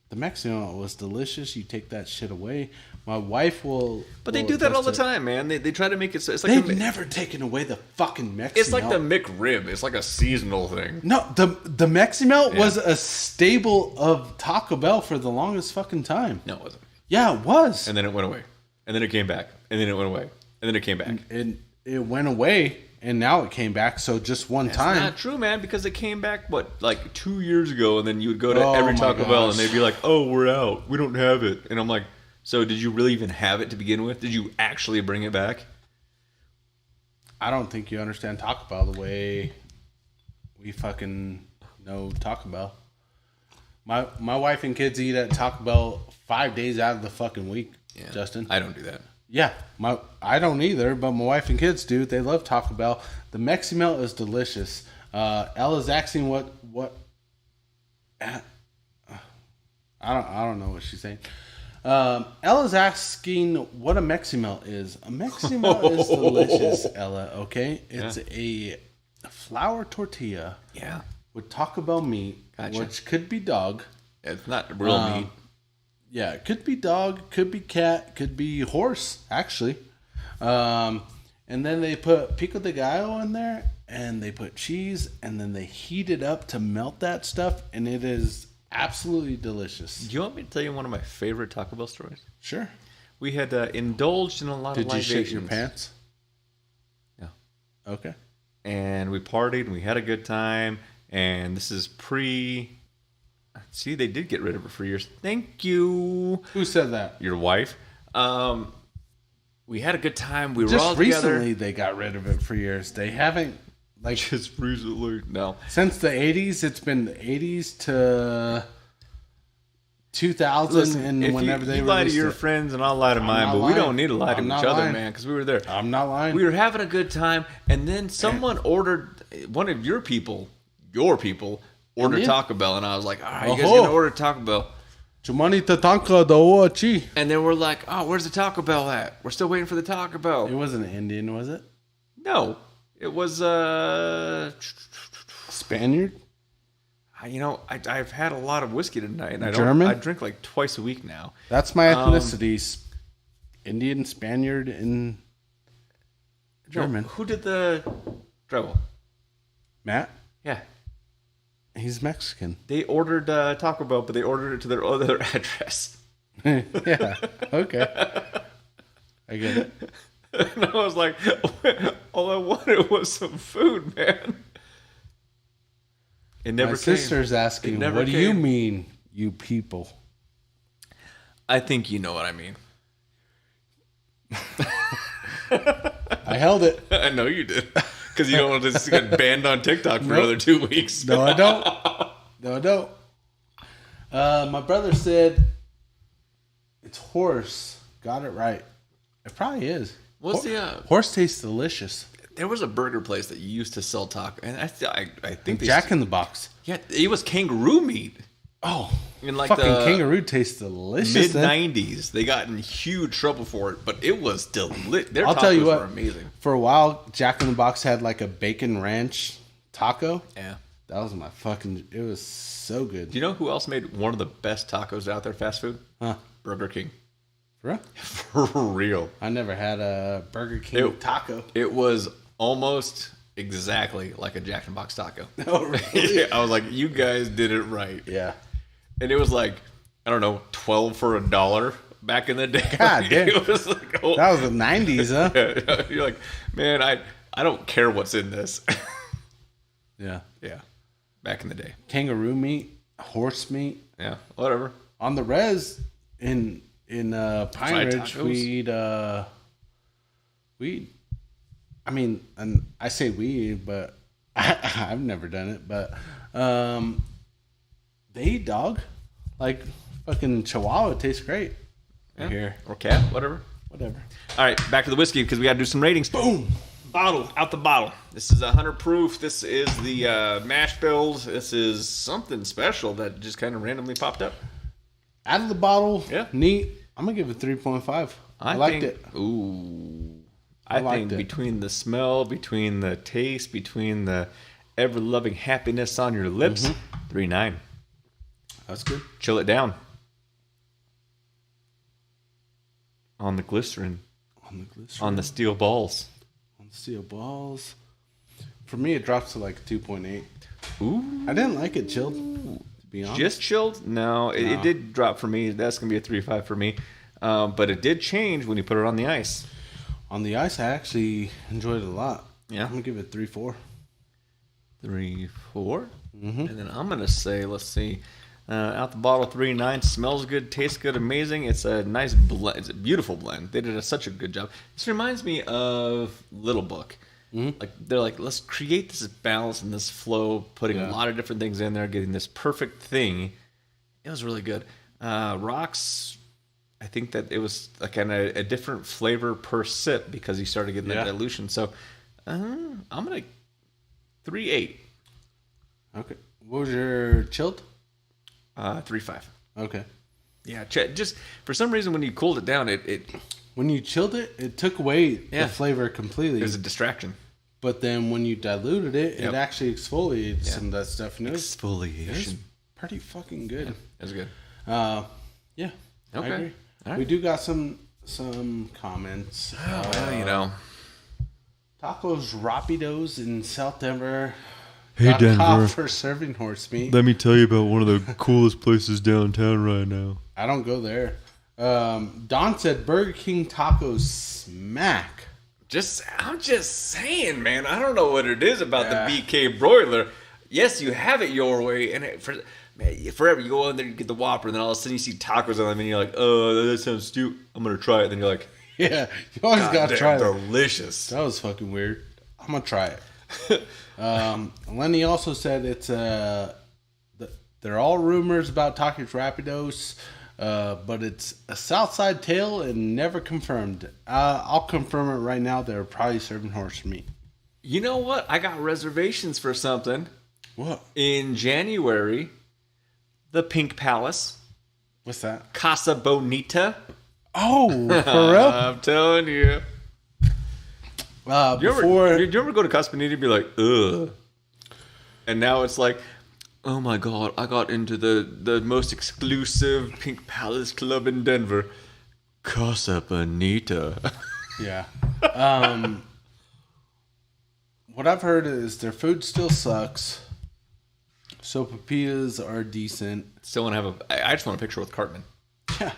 [SPEAKER 1] the Mexi Melt was delicious. You take that shit away. My wife will...
[SPEAKER 2] But they do that all the time, man. They try to make it... It's like
[SPEAKER 1] they've never taken away the fucking Mexi Melt.
[SPEAKER 2] It's like the McRib. It's like a seasonal thing.
[SPEAKER 1] No, the Mexi Melt was a staple of Taco Bell for the longest fucking time.
[SPEAKER 2] No, it wasn't.
[SPEAKER 1] Yeah, it was.
[SPEAKER 2] And then it went away. And then it came back. And then it went away. And then it came back.
[SPEAKER 1] And it went away, and now it came back, so just one time.
[SPEAKER 2] That's not true, man, because it came back, like 2 years ago, and then you would go to every Taco Bell, and they'd be like, oh, we're out. We don't have it. And I'm like... So did you really even have it to begin with? Did you actually bring it back?
[SPEAKER 1] I don't think you understand Taco Bell the way we fucking know Taco Bell. My wife and kids eat at Taco Bell 5 days out of the fucking week,
[SPEAKER 2] yeah,
[SPEAKER 1] Justin.
[SPEAKER 2] I don't do that.
[SPEAKER 1] Yeah, I don't either, but my wife and kids do. They love Taco Bell. The Mexi Melt is delicious. Ella's asking what I don't know what she's saying. Ella's asking what a Mexi Melt is. A Mexi Melt is delicious, Ella, okay? It's a flour tortilla with Taco Bell meat, which could be dog.
[SPEAKER 2] It's not real meat.
[SPEAKER 1] Yeah, it could be dog, could be cat, could be horse, actually. And then they put pico de gallo in there, and they put cheese, and then they heat it up to melt that stuff, and it is... absolutely delicious.
[SPEAKER 2] Do you want me to tell you one of my favorite Taco Bell stories?
[SPEAKER 1] Sure.
[SPEAKER 2] We had indulged in a lot of libations.
[SPEAKER 1] Did you shit your pants?
[SPEAKER 2] Yeah.
[SPEAKER 1] Okay.
[SPEAKER 2] And we partied and we had a good time. And this is See, they did get rid of it for years. Thank you.
[SPEAKER 1] Who said that?
[SPEAKER 2] Your wife. We had a good time. We were
[SPEAKER 1] just
[SPEAKER 2] all together.
[SPEAKER 1] Recently they got rid of it for years. They haven't. Like
[SPEAKER 2] just recently. No.
[SPEAKER 1] Since the 80s, it's been the 80s to 2000,
[SPEAKER 2] Listen,
[SPEAKER 1] and whenever they
[SPEAKER 2] you lie to
[SPEAKER 1] released
[SPEAKER 2] your
[SPEAKER 1] it.
[SPEAKER 2] friends and I'll lie to mine, but we don't need to lie to each other, man, because we were there.
[SPEAKER 1] I'm not lying.
[SPEAKER 2] We were having a good time, and then someone ordered, one of your people, ordered
[SPEAKER 1] Indian?
[SPEAKER 2] Taco Bell, and I was like, all right, you guys gonna order Taco Bell.
[SPEAKER 1] Chumani tatanka do chi.
[SPEAKER 2] And then we're like, oh, where's the Taco Bell at? We're still waiting for the Taco Bell.
[SPEAKER 1] It wasn't Indian, was it?
[SPEAKER 2] No, it was
[SPEAKER 1] Spaniard?
[SPEAKER 2] You know, I've had a lot of whiskey tonight, and
[SPEAKER 1] German?
[SPEAKER 2] I drink like twice a week now.
[SPEAKER 1] That's my ethnicities. Indian, Spaniard, and German.
[SPEAKER 2] No, who did the treble?
[SPEAKER 1] Matt?
[SPEAKER 2] Yeah.
[SPEAKER 1] He's Mexican.
[SPEAKER 2] They ordered Taco Bell, but they ordered it to their other address.
[SPEAKER 1] Yeah. Okay. I get it.
[SPEAKER 2] And I was like, all I wanted was some food, man. It never
[SPEAKER 1] My
[SPEAKER 2] came.
[SPEAKER 1] sister's asking,
[SPEAKER 2] It
[SPEAKER 1] what do you mean, you people?
[SPEAKER 2] I think you know what I mean.
[SPEAKER 1] I held it.
[SPEAKER 2] I know you did. Because you don't want to get banned on TikTok for another 2 weeks.
[SPEAKER 1] No, I don't. No, I don't. My brother said it's horse. Got it right. It probably is.
[SPEAKER 2] What's the
[SPEAKER 1] horse tastes delicious.
[SPEAKER 2] There was a burger place that used to sell taco, and I think they
[SPEAKER 1] Jack in the Box.
[SPEAKER 2] Yeah, it was kangaroo meat.
[SPEAKER 1] Oh,
[SPEAKER 2] in like
[SPEAKER 1] fucking
[SPEAKER 2] the
[SPEAKER 1] kangaroo tastes delicious.
[SPEAKER 2] Mid '90s, they got in huge trouble for it, but it was delicious. Their
[SPEAKER 1] I'll
[SPEAKER 2] tacos
[SPEAKER 1] tell you what,
[SPEAKER 2] were amazing.
[SPEAKER 1] For a while, Jack in the Box had like a bacon ranch taco.
[SPEAKER 2] Yeah,
[SPEAKER 1] that was my fucking. It was so good.
[SPEAKER 2] Do you know who else made one of the best tacos out there? Fast food.
[SPEAKER 1] Huh?
[SPEAKER 2] Burger King.
[SPEAKER 1] For real?
[SPEAKER 2] For real.
[SPEAKER 1] I never had a Burger King taco.
[SPEAKER 2] It was almost exactly like a Jack in the Box taco.
[SPEAKER 1] Oh, really?
[SPEAKER 2] Yeah, I was like, you guys did it right.
[SPEAKER 1] Yeah.
[SPEAKER 2] And it was like, I don't know, 12 for $1 back in the day.
[SPEAKER 1] God damn.
[SPEAKER 2] It was like, oh.
[SPEAKER 1] That was the 90s, huh?
[SPEAKER 2] Yeah, you're like, man, I don't care what's in this.
[SPEAKER 1] Yeah.
[SPEAKER 2] Yeah. Back in the day.
[SPEAKER 1] Kangaroo meat, horse meat.
[SPEAKER 2] Yeah, whatever.
[SPEAKER 1] On the res in Pine Ridge, we'd I mean, and I say we, but I've never done it, but they eat dog. Like fucking Chihuahua tastes great.
[SPEAKER 2] Yeah.
[SPEAKER 1] Here.
[SPEAKER 2] Or cat, whatever.
[SPEAKER 1] Whatever.
[SPEAKER 2] All right, back to the whiskey because we got to do some ratings. Boom! Bottle, out the bottle. This is 100 proof. This is the mash build. This is something special that just kind of randomly popped up.
[SPEAKER 1] Out of the bottle.
[SPEAKER 2] Yeah.
[SPEAKER 1] Neat. I'm going to give it 3.5. I liked it.
[SPEAKER 2] Ooh. I think
[SPEAKER 1] it.
[SPEAKER 2] between the smell, between the taste, between the ever-loving happiness on your lips, 3.9.
[SPEAKER 1] That's good.
[SPEAKER 2] Chill it down. On the glycerin. On the steel balls.
[SPEAKER 1] On the steel balls. For me, it drops to like 2.8.
[SPEAKER 2] Ooh.
[SPEAKER 1] I didn't like it chilled, to be honest.
[SPEAKER 2] Just chilled? No, it did drop for me. That's going to be a 3.5 for me. But it did change when you put it on the ice.
[SPEAKER 1] On the ice, I actually enjoyed it a lot.
[SPEAKER 2] Yeah.
[SPEAKER 1] I'm going to give it 3.4.
[SPEAKER 2] 3.4? Mm-hmm. And then I'm going to say, let's see, out the bottle 3.9. Smells good, tastes good, amazing. It's a nice blend. It's a beautiful blend. They did such a good job. This reminds me of Little Book. Mm-hmm. Like they're like, let's create this balance and this flow, putting a lot of different things in there, getting this perfect thing. It was really good. Rocks, I think that it was like kind of a different flavor per sip because you started getting that dilution. So I'm gonna 3.8.
[SPEAKER 1] Okay. What was your chilled?
[SPEAKER 2] 3.5.
[SPEAKER 1] Okay.
[SPEAKER 2] Yeah, just for some reason when you cooled it down, it
[SPEAKER 1] when you chilled it, it took away the flavor completely.
[SPEAKER 2] It was a distraction.
[SPEAKER 1] But then when you diluted it, it actually exfoliated some of that stuff. And
[SPEAKER 2] Exfoliation.
[SPEAKER 1] It was pretty fucking good.
[SPEAKER 2] Yeah, it was good.
[SPEAKER 1] Yeah.
[SPEAKER 2] Okay.
[SPEAKER 1] I agree.
[SPEAKER 2] Right.
[SPEAKER 1] We do got some comments. Tacos Rapidos in South Denver.
[SPEAKER 3] Hey,
[SPEAKER 1] got
[SPEAKER 3] Denver.
[SPEAKER 1] caught for serving horse meat.
[SPEAKER 3] Let me tell you about one of the coolest places downtown right now.
[SPEAKER 1] I don't go there. Don said Burger King tacos smack.
[SPEAKER 2] I'm just saying, man. I don't know what it is about the BK broiler. Yes, you have it your way, and forever you go in there, you get the Whopper, and then all of a sudden you see tacos on them, and you're like, "Oh, that sounds stupid. I'm gonna try it." Then you're like,
[SPEAKER 1] "Yeah, you always gotta try it."
[SPEAKER 2] Delicious.
[SPEAKER 1] That was fucking weird. I'm gonna try it. Lenny also said it's they're all rumors about Takis Rapidos, but it's a Southside tale and never confirmed. I'll confirm it right now. They're probably serving horse meat.
[SPEAKER 2] You know what? I got reservations for something.
[SPEAKER 1] What?
[SPEAKER 2] In January, the Pink Palace.
[SPEAKER 1] What's that?
[SPEAKER 2] Casa Bonita.
[SPEAKER 1] Oh, for real?
[SPEAKER 2] I'm telling you. Do you ever go to Casa Bonita and be like, ugh? And now it's like, oh my God, I got into the most exclusive Pink Palace club in Denver. Casa Bonita.
[SPEAKER 1] Yeah. What I've heard is their food still sucks. Sopapillas are decent.
[SPEAKER 2] Still want to have I just want a picture with Cartman.
[SPEAKER 1] Yeah.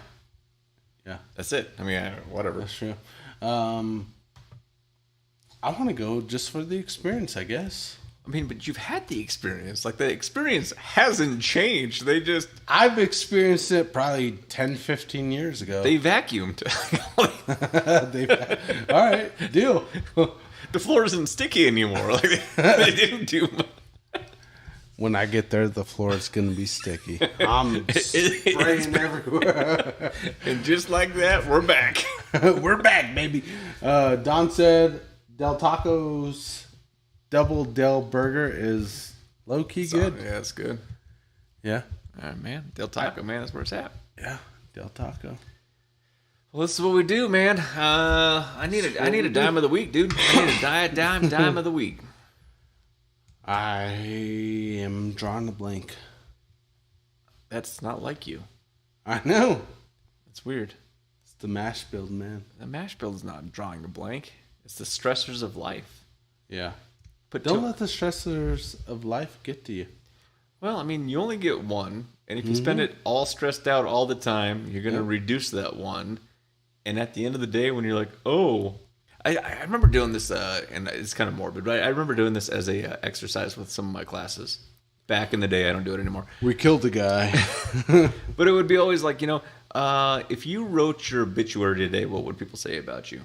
[SPEAKER 1] Yeah.
[SPEAKER 2] That's it. I mean, whatever.
[SPEAKER 1] That's true. I want to go just for the experience, I guess.
[SPEAKER 2] I mean, but you've had the experience. Like, the experience hasn't changed.
[SPEAKER 1] I've experienced it probably 10, 15 years ago.
[SPEAKER 2] They vacuumed.
[SPEAKER 1] All right, deal.
[SPEAKER 2] The floor isn't sticky anymore. Like, they didn't do much.
[SPEAKER 1] When I get there, the floor is going to be sticky. I'm spraying everywhere.
[SPEAKER 2] And just like that, we're back.
[SPEAKER 1] We're back, baby. Don said Del Taco's Double Del Burger is low-key good.
[SPEAKER 2] Yeah, it's good.
[SPEAKER 1] Yeah.
[SPEAKER 2] All right, man. Del Taco, man. That's where it's at.
[SPEAKER 1] Yeah, Del Taco.
[SPEAKER 2] Well, this is what we do, man. I need a dime of the week, dude. I need a dime of the week.
[SPEAKER 1] I am drawing a blank.
[SPEAKER 2] That's not like you.
[SPEAKER 1] I know.
[SPEAKER 2] It's weird.
[SPEAKER 1] It's the mash build, man.
[SPEAKER 2] The mash build is not drawing a blank. It's the stressors of life.
[SPEAKER 1] Yeah. But don't let the stressors of life get to you.
[SPEAKER 2] Well, I mean, you only get one. And if you spend it all stressed out all the time, you're going to reduce that one. And at the end of the day, when you're like, oh... I remember doing this, and it's kind of morbid, but I remember doing this as a exercise with some of my classes. Back in the day, I don't do it anymore.
[SPEAKER 1] We killed the guy.
[SPEAKER 2] But it would be always like, if you wrote your obituary today, what would people say about you?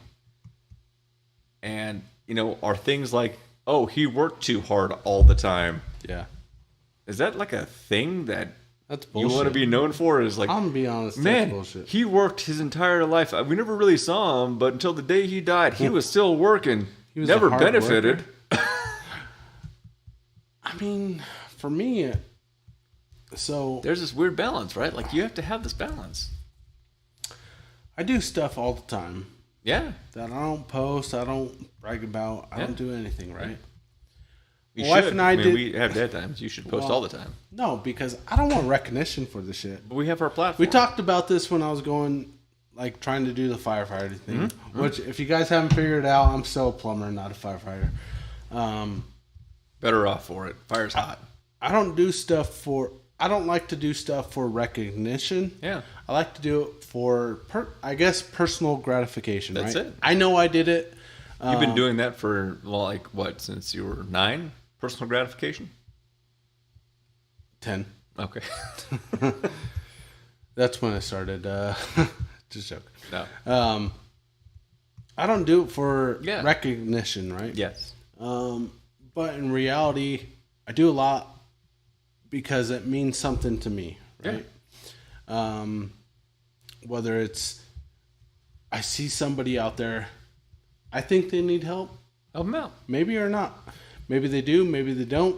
[SPEAKER 2] And, are things like, oh, he worked too hard all the time.
[SPEAKER 1] Yeah.
[SPEAKER 2] Is that like a thing that
[SPEAKER 1] that's bullshit.
[SPEAKER 2] You want to be known for? Is like,
[SPEAKER 1] I'm gonna be honest,
[SPEAKER 2] man,
[SPEAKER 1] that's bullshit.
[SPEAKER 2] He worked his entire life. We never really saw him, but until the day he died, he was still working. He was never benefited.
[SPEAKER 1] I mean, for me, so
[SPEAKER 2] there's this weird balance, right? Like, you have to have this balance.
[SPEAKER 1] I do stuff all the time.
[SPEAKER 2] Yeah.
[SPEAKER 1] That I don't post, I don't brag about, I don't do anything, right?
[SPEAKER 2] You should. Wife and I did. We have DadDimes. You should post all the time.
[SPEAKER 1] No, because I don't want recognition for this shit.
[SPEAKER 2] But we have our platform.
[SPEAKER 1] We talked about this when I was trying to do the firefighter thing. Which, if you guys haven't figured it out, I'm still a plumber, not a firefighter.
[SPEAKER 2] Better off for it. Fire's hot.
[SPEAKER 1] I don't like to do stuff for recognition.
[SPEAKER 2] Yeah.
[SPEAKER 1] I like to do it for, personal gratification.
[SPEAKER 2] That's
[SPEAKER 1] right?
[SPEAKER 2] it.
[SPEAKER 1] I know I did it.
[SPEAKER 2] You've been doing that for, since you were 9? Personal gratification?
[SPEAKER 1] 10.
[SPEAKER 2] Okay.
[SPEAKER 1] That's when I started. Just joking.
[SPEAKER 2] No.
[SPEAKER 1] I don't do it for recognition, right?
[SPEAKER 2] Yes.
[SPEAKER 1] But in reality, I do a lot because it means something to me, right? Yeah. Whether it's I see somebody out there, I think they need help.
[SPEAKER 2] Help them out.
[SPEAKER 1] Maybe or not. Maybe they do, maybe they don't.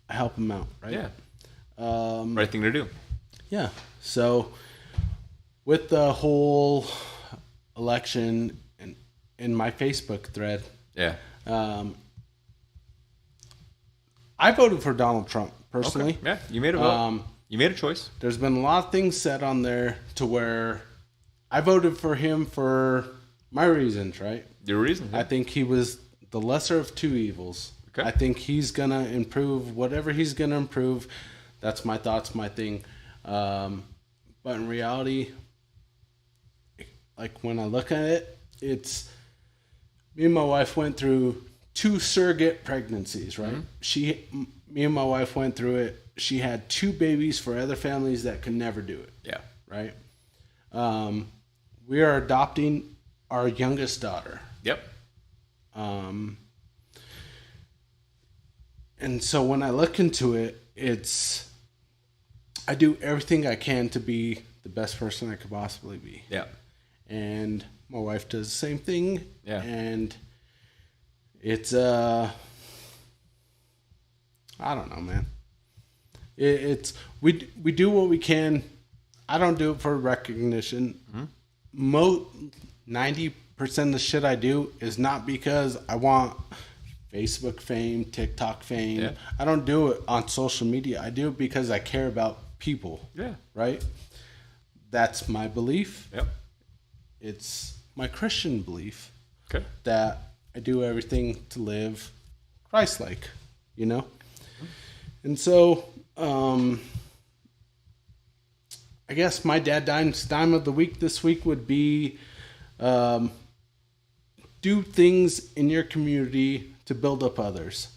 [SPEAKER 1] I help them out, right?
[SPEAKER 2] Yeah. Right thing to do.
[SPEAKER 1] Yeah. So with the whole election and in my Facebook thread, I voted for Donald Trump personally.
[SPEAKER 2] Okay. Yeah, you made a vote. You made a choice.
[SPEAKER 1] There's been a lot of things said on there to where I voted for him for my reasons, right?
[SPEAKER 2] Your reason? Yeah.
[SPEAKER 1] I think he was the lesser of two evils. Okay. I think he's going to improve whatever he's going to improve. That's my thoughts, my thing. But in reality, like when I look at it, it's me and my wife went through 2 surrogate pregnancies, right? Mm-hmm. Me and my wife went through it. She had 2 babies for other families that could never do it.
[SPEAKER 2] Yeah.
[SPEAKER 1] Right? We are adopting our youngest daughter.
[SPEAKER 2] Yep.
[SPEAKER 1] And so when I look into it, I do everything I can to be the best person I could possibly be.
[SPEAKER 2] Yeah.
[SPEAKER 1] And my wife does the same thing.
[SPEAKER 2] Yeah.
[SPEAKER 1] And it's I don't know, man. We do what we can. I don't do it for recognition. 90% of the shit I do is not because I want Facebook fame, TikTok fame.
[SPEAKER 2] Yeah.
[SPEAKER 1] I don't do it on social media. I do it because I care about people.
[SPEAKER 2] Yeah.
[SPEAKER 1] Right? That's my belief.
[SPEAKER 2] Yep.
[SPEAKER 1] It's my Christian belief.
[SPEAKER 2] Okay.
[SPEAKER 1] That I do everything to live Christ-like, you know? And so, I guess my DadDimes dime of the week this week would be do things in your community to build up others.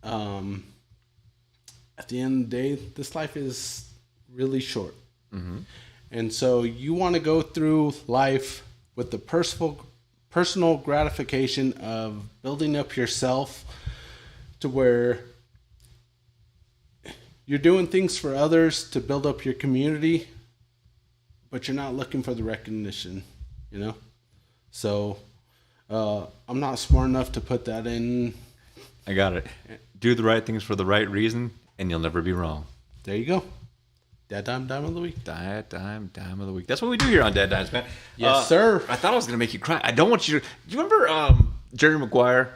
[SPEAKER 1] At the end of the day, this life is really short. Mm-hmm. And so you want to go through life with the personal gratification of building up yourself to where you're doing things for others to build up your community, but you're not looking for the recognition, you know? So I'm not smart enough to put that in.
[SPEAKER 2] I got it. Do the right things for the right reason, and you'll never be wrong.
[SPEAKER 1] There you go. Dime of the week.
[SPEAKER 2] Dime of the week. That's what we do here on DadDimes, man.
[SPEAKER 1] Yes, sir.
[SPEAKER 2] I thought I was going to make you cry. I don't want you to... Do you remember Jerry Maguire?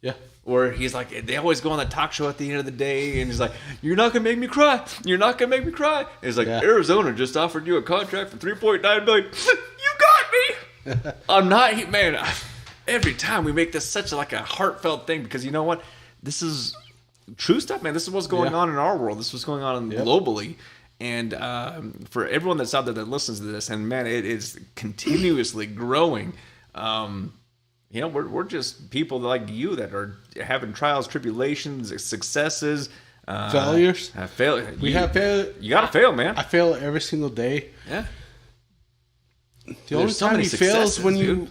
[SPEAKER 1] Yeah.
[SPEAKER 2] Where he's like, they always go on that talk show at the end of the day, and he's like, "You're not gonna make me cry. You're not gonna make me cry." And he's like, "Arizona just offered you a contract for $3.9 million. You got me." I'm not, man. Every time we make this such like a heartfelt thing because you know what, this is true stuff, man. This is what's going on in our world. This is what's going on globally, and for everyone that's out there that listens to this, and man, it is continuously growing. You know, we're just people like you that are having trials, tribulations, successes,
[SPEAKER 1] failures.
[SPEAKER 2] Have
[SPEAKER 1] failure.
[SPEAKER 2] You gotta fail, man.
[SPEAKER 1] I fail every single day.
[SPEAKER 2] Yeah.
[SPEAKER 1] The only time you fail is when you.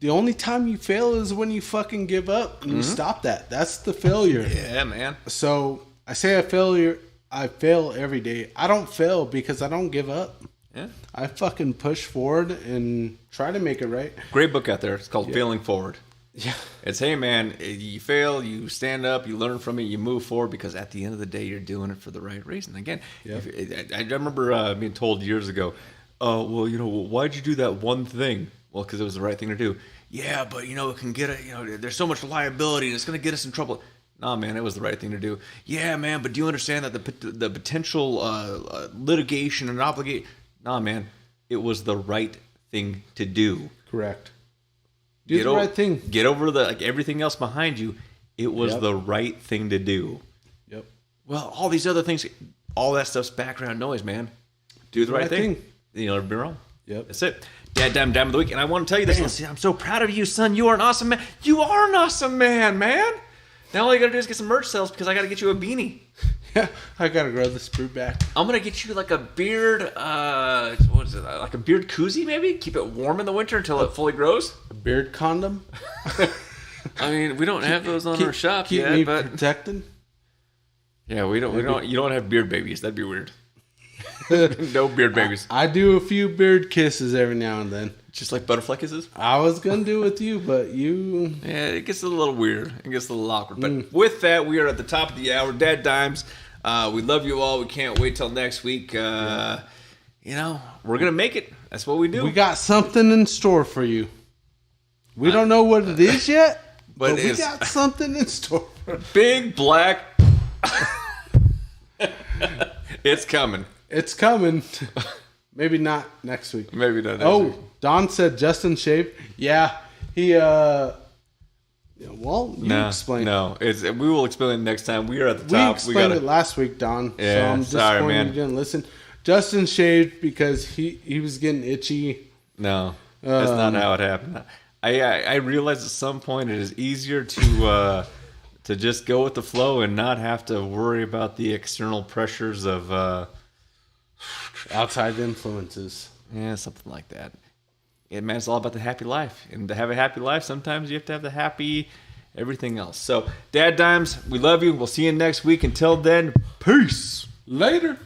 [SPEAKER 1] The only time you fail is when you fucking give up and you stop that. That's the failure.
[SPEAKER 2] Yeah, man.
[SPEAKER 1] So I say I fail every day. I don't fail because I don't give up.
[SPEAKER 2] Yeah.
[SPEAKER 1] I fucking push forward and try to make it right.
[SPEAKER 2] Great book out there. It's called Failing Forward.
[SPEAKER 1] Yeah.
[SPEAKER 2] It's, hey, man, you fail, you stand up, you learn from it, you move forward because at the end of the day, you're doing it for the right reason. Again, I remember being told years ago, well, you know, why'd you do that one thing? Well, because it was the right thing to do. Yeah, but, you know, it can get it, you know, there's so much liability and it's going to get us in trouble. Nah, man, it was the right thing to do. Yeah, man, but do you understand that the potential litigation and obligation? Nah, man, it was the right thing to do.
[SPEAKER 1] Correct. Do the right thing.
[SPEAKER 2] Get over everything else behind you. It was the right thing to do.
[SPEAKER 1] Yep.
[SPEAKER 2] Well, all these other things, all that stuff's background noise, man. Do the right thing. You'll never be wrong.
[SPEAKER 1] Yep.
[SPEAKER 2] That's it. Dime of the week. And I want to tell you this. Listen, I'm so proud of you, son. You are an awesome man. You are an awesome man, man. Now all you got to do is get some merch sales because I got to get you a beanie.
[SPEAKER 1] Yeah, I got to grow this fruit back.
[SPEAKER 2] I'm going to get you like a beard, what is it? Like a beard koozie maybe? Keep it warm in the winter until it fully grows.
[SPEAKER 1] A beard condom?
[SPEAKER 2] I mean, we don't have those on our shop
[SPEAKER 1] yet. Keep me protected?
[SPEAKER 2] Yeah, you don't have beard babies. That'd be weird. No beard babies.
[SPEAKER 1] I do a few beard kisses every now and then.
[SPEAKER 2] Just like butterfly kisses?
[SPEAKER 1] I was going to do it with you, but you...
[SPEAKER 2] Yeah, it gets a little weird. It gets a little awkward. But with that, we are at the top of the hour. DadDimes. We love you all. We can't wait till next week. You know, we're going to make it. That's what we do.
[SPEAKER 1] We got something in store for you. We don't know what it is yet, but we got something in store.
[SPEAKER 2] Big black... It's coming.
[SPEAKER 1] It's coming. Maybe not next week.
[SPEAKER 2] Maybe not next week.
[SPEAKER 1] Don said Justin shaved. Yeah, he. Well, you explain.
[SPEAKER 2] No, we will explain it next time. We are at the
[SPEAKER 1] we
[SPEAKER 2] top.
[SPEAKER 1] Explained it last week, Don.
[SPEAKER 2] Yeah,
[SPEAKER 1] so I'm disappointed man. You didn't listen. Justin shaved because he was getting itchy.
[SPEAKER 2] No, that's not how it happened. I realized at some point it is easier to just go with the flow and not have to worry about the external pressures of
[SPEAKER 1] outside influences.
[SPEAKER 2] Yeah, something like that. Yeah, man, it's all about the happy life. And to have a happy life, sometimes you have to have the happy everything else. So, DadDimes, we love you. We'll see you next week. Until then, peace.
[SPEAKER 1] Later.